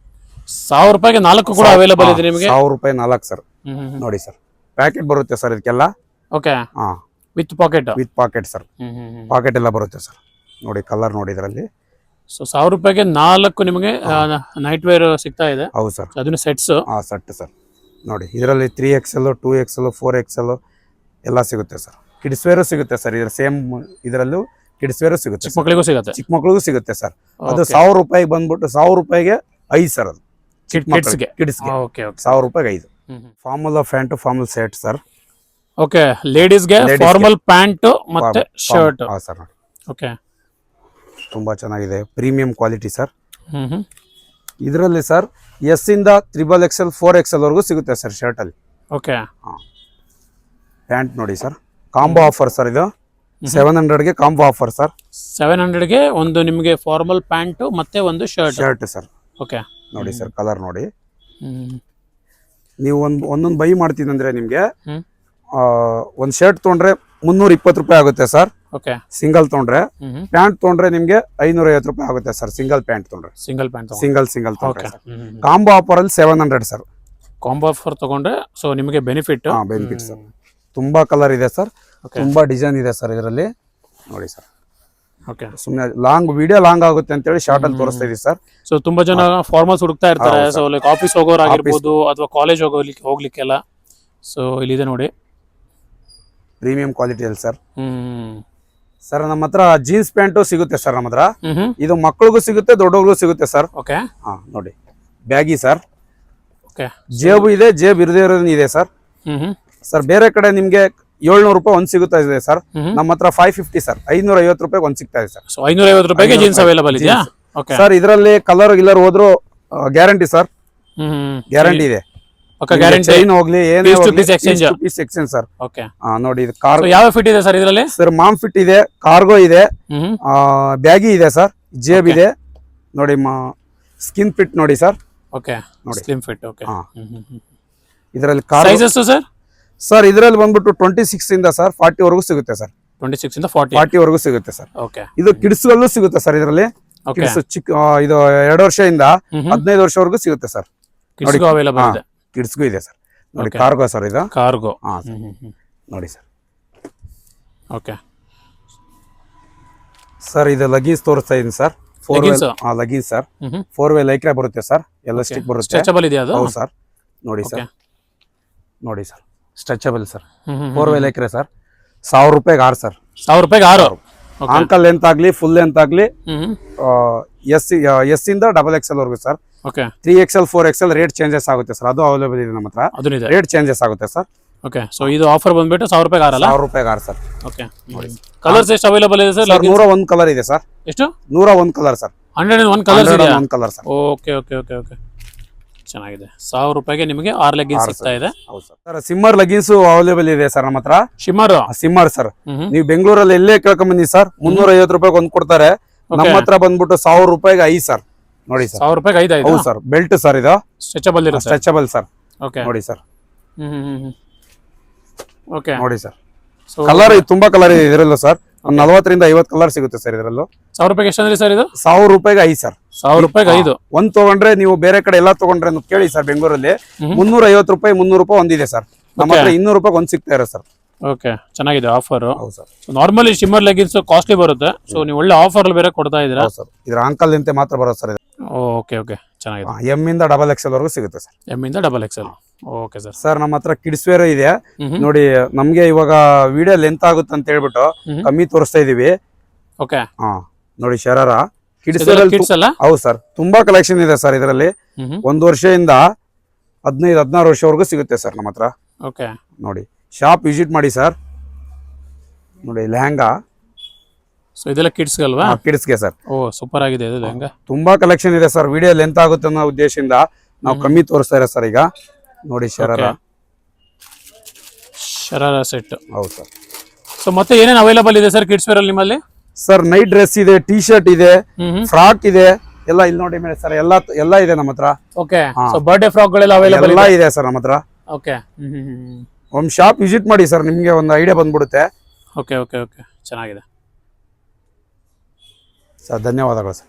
1000 ರೂಪಾಯಿಗೆ 4 ಕೂಡ ಅವೈಲೇಬಲ್ ಇದೆ ನಿಮಗೆ. 1000 ರೂಪಾಯಿ 4 ಸರ್. ನೋಡಿ ಸರ್, ಪ್ಯಾಕೆಟ್ ಬರುತ್ತೆ ಸರ್ ಇದಕ್ಕೆಲ್ಲ. ಓಕೆ, ಹಾ, with pocket. With pocket sir. Pocket ಎಲ್ಲ ಬರುತ್ತೆ ಸರ್. ನೋಡಿ ಕಲರ್ ನೋಡಿ ಇದರಲ್ಲಿ. ಸೊ 1000 ರೂಪಾಯಿಗೆ 4 ನಿಮಗೆ ನೈಟ್ ವೇರ್ ಸಿಗ್ತಾ ಇದೆ. ಹೌದು ಸರ್, ಅದನ್ನು ಸೆಟ್ಸ್. Set sir. ನೋಡಿ ಇದರಲ್ಲಿ 3XL 2XL 4XL ಎಲ್ಲ ಸಿಗುತ್ತೆ ಸರ್. ಕಿಡ್ಸ್ ವೇರು ಸಿಗುತ್ತೆ ಸರ್. ಇದ್ರ ಸೇಮ್ ಇದರಲ್ಲೂ ಕಿಡ್ಸ್ ವೇರು ಸಿಗುತ್ತೆ. ಚಿಕ್ಕ ಮಕ್ಕಳಿಗೂ ಸಿಗುತ್ತೆ. ಚಿಕ್ಕ ಮಕ್ಕಳಿಗೂ ಸಿಗುತ್ತೆ ಸರ್. ಅದು 1000 ರೂಪಾಯಿಗೆ ಬಂದ್ಬಿಟ್ಟು 1000 ರೂಪಾಯಿಗೆ 5 ಸರ್. ಅದು ಕಿಡ್ಸ್ಗೆ. ಕಿಡ್ಸ್ಗೆ ಓಕೆ ಓಕೆ. 1000 ರೂಪಾಯಿಗೆ 5. Formal pant formal set sir. Okay, ಲೇಡೀಸ್ಗೆ ಫಾರ್ಮಲ್ ಪ್ಯಾಂಟ್ ಮತ್ತೆ ಶರ್ಟ್. ಹಾ ಸರ್. ನೋಡಿ ಓಕೆ, ತುಂಬಾ ಚೆನ್ನಾಗಿದೆ, ಪ್ರೀಮಿಯಂ ಕ್ವಾಲಿಟಿ ಸರ್. ಹ್ಮ್. ಇದರಲ್ಲಿ ಸರ್ S ಇಂದ XXL 4XL ವರೆಗೂ ಸಿಗುತ್ತೆ ಸರ್ ಶರ್ಟ್ ಅಲ್ಲಿ. ಓಕೆ, ಪ್ಯಾಂಟ್ ನೋಡಿ ಸರ್, ಕಾಂಬೋ ಆಫರ್ ಸರ್ ಇದು. 700ಗೆ ಕಾಂಬೋ ಆಫರ್ ಸರ್. 700ಗೆ ಒಂದು ನಿಮಗೆ ಫಾರ್ಮಲ್ ಪ್ಯಾಂಟ್ ಮತ್ತೆ ಒಂದು ಶರ್ಟ್ ಸರ್. ಓಕೆ, ನೋಡಿ ಸರ್ ಕಲರ್ ನೋಡಿ. ನೀವು ಒಂದೊಂದು ಬೈ ಮಾಡ್ತೀನಿ ಅಂದ್ರೆ ನಿಮ್ಗೆ ಒಂದು ಶರ್ಟ್ ತೊಗೊಂಡ್ರೆ 320 ರೂಪಾಯಿ ಆಗುತ್ತೆ ಸರ್. ಓಕೆ, ಸಿಂಗಲ್ ತೊಗೊಂಡ್ರೆ. ಪ್ಯಾಂಟ್ ತೊಗೊಂಡ್ರೆ ನಿಮ್ಗೆ 550 ರೂಪಾಯಿ ಆಗುತ್ತೆ ಸರ್. ಸಿಂಗಲ್ ಪ್ಯಾಂಟ್ ತೊಗೊಂಡ್ರೆ. Single pant. ಸಿಂಗಲ್ ತೊಗೊಂಡ್ರೆ ಕಾಂಬೋ ಆಫರ್ ಅಲ್ಲಿ 700 ಸರ್. ಕಾಂಬೋ ಆಫರ್ ತಗೊಂಡ್ರೆ ಸೊ ನಿಮಗೆ ಬೆನಿಫಿಟ್. Benefit sir. ತುಂಬಾ ಕಲರ್ ಇದೆ ಸರ್, ತುಂಬಾ ಡಿಸೈನ್ ಇದೆ ಸರ್ ಇದರಲ್ಲಿ. ನೋಡಿ ಸರ್. ಓಕೆ, ಸುಮ್ಮನೆ ವಿಡಿಯೋ ಲಾಂಗ್ ಆಗುತ್ತೆ ಅಂತ ಹೇಳಿ ಶಾರ್ಟ್ ಅಲ್ಲಿ ತೋರಿಸ್ತಾ ಇದೀವಿ ಸರ್. ಸೊ ತುಂಬಾ ಜನ ಫಾರ್ಮಲ್ಸ್ ಹುಡುಕ್ತಾ ಇರ್ತಾರೆ. ಸೊ ಲೈಕ್ ಆಫೀಸ್ ಹೋಗೋರು ಆಗಿರ್ಬೋದು ಅಥವಾ ಕಾಲೇಜ್ ಹೋಗ್ಲಿಕ್ಕೆಲ್ಲ. ಸೊ ಇಲ್ಲಿದೆ ನೋಡಿ, ಪ್ರೀಮಿಯಂ ಕ್ವಾಲಿಟಿ ಅಲ್ಲಿ ಸರ್. ಸರ್ ನಮ್ಮ ಹತ್ರ ಜೀನ್ಸ್ ಪ್ಯಾಂಟು ಸಿಗುತ್ತೆ ಸರ್. ನಮ್ಮ ಹತ್ರ ಇದು ಮಕ್ಕಳಿಗೂ ಸಿಗುತ್ತೆ, ದೊಡ್ಡವ್ರಿಗೂ ಸಿಗುತ್ತೆ ಸರ್. ಓಕೆ, ನೋಡಿ ಬ್ಯಾಗಿ ಸರ್. ಓಕೆ, ಜೇಬು ಇದೆ, ಜೇಬ್ ಇರದೇ ಇರೋದು ಇದೆ ಸರ್. ಸರ್ ಬೇರೆ ಕಡೆ ನಿಮ್ಗೆ 700 ರೂಪಾಯಿ ಒಂದ್ ಸಿಗುತ್ತಾ ಇದೆ ಸರ್. ನಮ್ಮ ಹತ್ರ 550 ಸರ್. 550 ರೂಪಾಯಿ ಒಂದ್ ಸಿಗ್ತಾ ಇದೆ ಸರ್. ಸೊ 550 ರೂಪಾಯಿಗೆ ಜೀನ್ಸ್ ಅವೈಲೇಬಲ್ ಇದೆಯಾ? ಓಕೆ ಸರ್, ಇದರಲ್ಲಿ ಕಲರ್ ಗಿಲ್ಲರ್ ಹೋದ್ರು ಗ್ಯಾರಂಟಿ ಸರ್. ಗ್ಯಾರಂಟಿ ಇದೆ. Okay, guarantee. ಚೈನ್ ಹೋಗ್ಲಿ ಏನೇ ಪೀಸ್ ಎಕ್ಸ್ಚೇಂಜ್ ಸರ್. ಓಕೆ, ನೋಡಿ ಇದು ಕಾರ್ ಯಾವ ಫಿಟ್ ಇದೆ ಸರ್ ಇದರಲ್ಲಿ? ಸರ್ ಮಾಮ್ ಫಿಟ್ ಇದೆ, ಕಾರ್ಗೋ ಇದೆ, ಬ್ಯಾಗಿ ಇದೆ ಸರ್, ಜೇಬ್ ಇದೆ. ನೋಡಿ ಸ್ಕಿನ್ ಫಿಟ್ ನೋಡಿ sir. Okay, slim fit. Okay, ಇದರಲ್ಲಿ ಸೈಜಸ್ ಸರ್? ಸರ್ ಇದರಲ್ಲಿ ಬಂದ್ಬಿಟ್ಟು 26 ಇಂದ ಸರ್ 40 ವರೆಗೂ ಸಿಗುತ್ತೆ ಸರ್. 26 ಇಂದ 40 ವರೆಗೂ ಸಿಗುತ್ತೆ ಸರ್. ಓಕೆ, ಇದು ಕಿಡ್ಸ್ ಗಲ್ಲೂ ಸಿಗುತ್ತೆ ಸರ್. ಇದರಲ್ಲಿ ಕಿಡ್ಸ್ ಚಿಕ್ಕ ಇದು 2 ವರ್ಷದಿಂದ 15 ವರ್ಷವರೆಗೂ ಸಿಗುತ್ತೆ ಸರ್. ಕಿಡ್ಸ್ಗೂ ಅವೈಲೇಬಲ್ ಇದೆ. ಕಿಡ್ಸ್ಗೂ ಇದೆ ಸರ್. ನೋಡಿ ಕಾರ್ಗೋ ಸರ್ ಇದು. ಕಾರ್ಗೋ. ನೋಡಿ ಸರ್. ಓಕೆ ಸರ್, ಇದು ಲಗೀನ್ಸ್ ತೋರಿಸ್ತಾ ಇದೀನಿ ಸರ್. 4 ಲಗೀನ್ಸ್ ಸರ್. 4 ವೇ ಲೈಕ್ರಾ ಬರುತ್ತೆ ಸರ್. ಎಲಾಸ್ಟಿಕ್ ಬರುತ್ತೆ. ಸ್ಟ್ರೆಚಬಲ್ ಇದೆ ಅದು? ಹೌದು ಸರ್. ನೋಡಿ ಸರ್. ನೋಡಿ sir, stretchable sir. 4 way Lycra sir. 1000 ರೂಪಾಯಿಗೆ 6 ಸರ್. 1000 ರೂಪಾಯಿಗೆ 6. ಆಂಕಲ್ ಲೆಂತ್ ಆಗ್ಲಿ, ಫುಲ್ ಲೆಂತ್ ಆಗ್ಲಿ, S ಇಂದ XXL ವರೆಗೂ sir. Okay, 3XL 4XL rate changes ಆಗುತ್ತೆ ಸರ್. ಅದು ಅವೈಲೇಬಲ್ ಇದೆ ನಮ್ಮ ಹತ್ರ. ರೇಟ್ ಚೇಂಜಸ್ ಆಗುತ್ತೆ ಸರ್. ಓಕೆ, ಸೊ ಇದು ಆಫರ್ ಬಂದ್ಬಿಟ್ಟು 1000 ರೂಪಾಯಿಗೆ 6 ಅಲ್ಲ? 1000 ರೂಪಾಯಿಗೆ 6 ಸರ್. ಓಕೆ, ಕಲರ್ಸ್ ಎಷ್ಟು ಅವೈಲೇಬಲ್ ಇದೆ ಸರ್? 101 ಕಲರ್ ಇದೆ ಸರ್. ಎಷ್ಟು? 101 ಕಲರ್ ಸರ್. 101 ಕಲರ್ಸ್ ಇದೆ. 101 colour sir. Okay okay okay okay, ಚೆನ್ನಾಗಿದೆ. 1000 ರೂಪಾಯಿಗೆ ನಿಮಗೆ 6 ಲೆಗ್ಗಿನ್ಸ್ ಸಿಗ್ತಾ ಇದೆ. ಹೌದು ಸರ್. ಸಿಮ್ಮರ್ ಲೆಗ್ಗಿನ್ಸ್ ಅವೈಲೇಬಲ್ ಇದೆ ಸರ್ ನಮ್ಮ ಹತ್ರ. ಸಿಮ್ಮರ್ ಸರ್. ನೀವು ಬೆಂಗಳೂರಲ್ಲಿ ಎಲ್ಲೇ ಕೇಳ್ಕೊಂಡ್ ಬನ್ನಿ ಸರ್, 350 ರೂಪಾಯಿಗೆ ಒಂದ್ ಕೊಡ್ತಾರೆ. ನಮ್ಮ ಹತ್ರ ಬಂದ್ಬಿಟ್ಟು 1000 ರೂಪಾಯಿಗೆ 5 ಸರ್. ನೋಡಿ ಸರ್, 1000 ರೂಪಾಯಿಗೆ 5 ಹೌದು ಸರ್. ಬೆಲ್ಟ್ ಸರ್ ಇದು. ಸ್ಟ್ರೆಚಬಲ್ ಇರುತ್ತೆ. Stretchable sir. ಓಕೆ, ನೋಡಿ ಸರ್. ಓಕೆ, ನೋಡಿ ಸರ್. ಕಲರ್ ತುಂಬಾ ಕಲರ್ ಇದೆ ಇದರಲ್ಲೂ ಸರ್. 40 ರಿಂದ 50 ಕಲರ್ ಸಿಗುತ್ತೆ ಸರ್ ಇದರಲ್ಲೂ. 1000 ರೂಪಾಯಿಗೆ ಎಷ್ಟು ಅಂದ್ರೆ ಸರ್ ಇದು? 1000 ರೂಪಾಯಿಗೆ 5 ಸರ್. 1000 ರೂಪಾಯಿಗೆ 5 ಒಂದ್ ತಗೊಂಡ್ರೆ ನೀವು ಬೇರೆ ಕಡೆ ಎಲ್ಲ ತಗೊಂಡ್ರೆ ಕೇಳಿ ಸರ್. ಬೆಂಗಳೂರಲ್ಲಿ 350 ರೂಪಾಯಿ 300 ರೂಪಾಯಿ ಒಂದಿದೆ ಸರ್. ನಮ್ಮ ಹತ್ರ 200 ರೂಪಾಯಿ ಒಂದ್ ಸಿಗ್ತಾ ಇರೋ ಸರ್. ಓಕೆ, ಚೆನ್ನಾಗಿದೆ ಆಫರ್. ಹೌದು sir. Normally shimmer leggings costly ಬರುತ್ತೆ. ಸೊ ನೀವು ಒಳ್ಳೆ ಆಫರ್ ಬೇರೆ ಕೊಡ್ತಾ ಇದ್ದೀರಾ ಸರ್. ಇದ್ರ ಅಂಕಲ್ ಅಂತ ಮಾತ್ರ ಬರುತ್ತೆ ಸರ್. ಓಕೆ ಓಕೆ, ಚೆನ್ನಾಗಿದೆ. M ಇಂದ XXL ವರೆಗೂ ಸಿಗುತ್ತೆ ಸರ್. M ಇಂದ XXL. Okay sir. ಸರ್ ನಮ್ಮ ಹತ್ರ ಕಿಡ್ಸ್ ವೇರ್ ಇದೆ ನೋಡಿ. ನಮ್ಗೆ ಇವಾಗ ವಿಡಿಯೋ ಲೆಂತ್ ಆಗುತ್ತೆ ಅಂತ ಹೇಳ್ಬಿಟ್ಟು ಕಮ್ಮಿ ತೋರಿಸ್ತಾ ಇದೀವಿ. ಓಕೆ. ಹಾ ನೋಡಿ ಶರಾರ ಕಿಡ್ಸ್ ಕಿಡ್ಸ್ ಅಲ್ಲ? ಹೌದು ಸರ್, ತುಂಬಾ ಕಲೆಕ್ಷನ್ ಇದೆ ಸರ್ ಇದರಲ್ಲಿ. 1 ವರ್ಷದಿಂದ 15-16 ವರ್ಷವರೆಗೂ ಸಿಗುತ್ತೆ ಸರ್ ನಮ್ಮ ಹತ್ರ. ಓಕೆ. ನೋಡಿ ಶಾಪ್ ವಿಸಿಟ್ ಮಾಡಿ ಸರ್. ನೋಡಿ ಲೆಹಂಗಾ. ಸೊ ಇದೆಲ್ಲ ಕಿಡ್ಸ್ ಅಲ್ವಾ? ಕಿಡ್ಸ್ಗೆ ಸರ್. ಓ ಸೂಪರ್ ಆಗಿದೆ ಇದು ಲೆಹಂಗಾ. ತುಂಬಾ ಕಲೆಕ್ಷನ್ ಇದೆ ಸರ್. ವಿಡಿಯೋ ಲೆಂತ್ ಆಗುತ್ತೆ ಅನ್ನೋ ಉದ್ದೇಶದಿಂದ ನಾವು ಕಮ್ಮಿ ತೋರಿಸ್ತಾ ಇರೋ ಸರ್. ಈಗ ನೋಡಿ ಶರಾರ ಸೆಟ್. ಹೌದು ಸರ್. ಸೊ ಮತ್ತೆ ಏನೇನು ಅವೈಲೇಬಲ್ ಇದೆ ಸರ್ ಕಿಡ್ಸ್ ವೇರ್ ಅಲ್ಲಿ ನಿಮ್ಮಲ್ಲಿ? ಸರ್ ನೈಟ್ ಡ್ರೆಸ್ ಇದೆ, ಟಿ ಶರ್ಟ್ ಇದೆ, ಫ್ರಾಕ್ ಇದೆ, ಎಲ್ಲ ಇಲ್ಲಿ ನೋಡಿ ಮೇಲೆ ಸರ್. ಎಲ್ಲ ಇದೆ ನಮ್ಮ ಹತ್ರ. ಓಕೆ. ಸೊ ಬರ್ಡೇ ಫ್ರಾಕ್ ಗಳೆಲ್ಲ ಅವೈಲೇಬಲ್ ಎಲ್ಲ ಇದೆ ಸರ್ ನಮ್ಮ ಹತ್ರ. ಓಕೆ. ಒಂದು ಶಾಪ್ ವಿಸಿಟ್ ಮಾಡಿ ಸರ್, ನಿಮಗೆ ಒಂದು ಐಡಿಯಾ ಬಂದ್ಬಿಡುತ್ತೆ. ಓಕೆ ಓಕೆ ಓಕೆ ಚೆನ್ನಾಗಿದೆ ಸರ್. ಧನ್ಯವಾದಗಳು ಸರ್.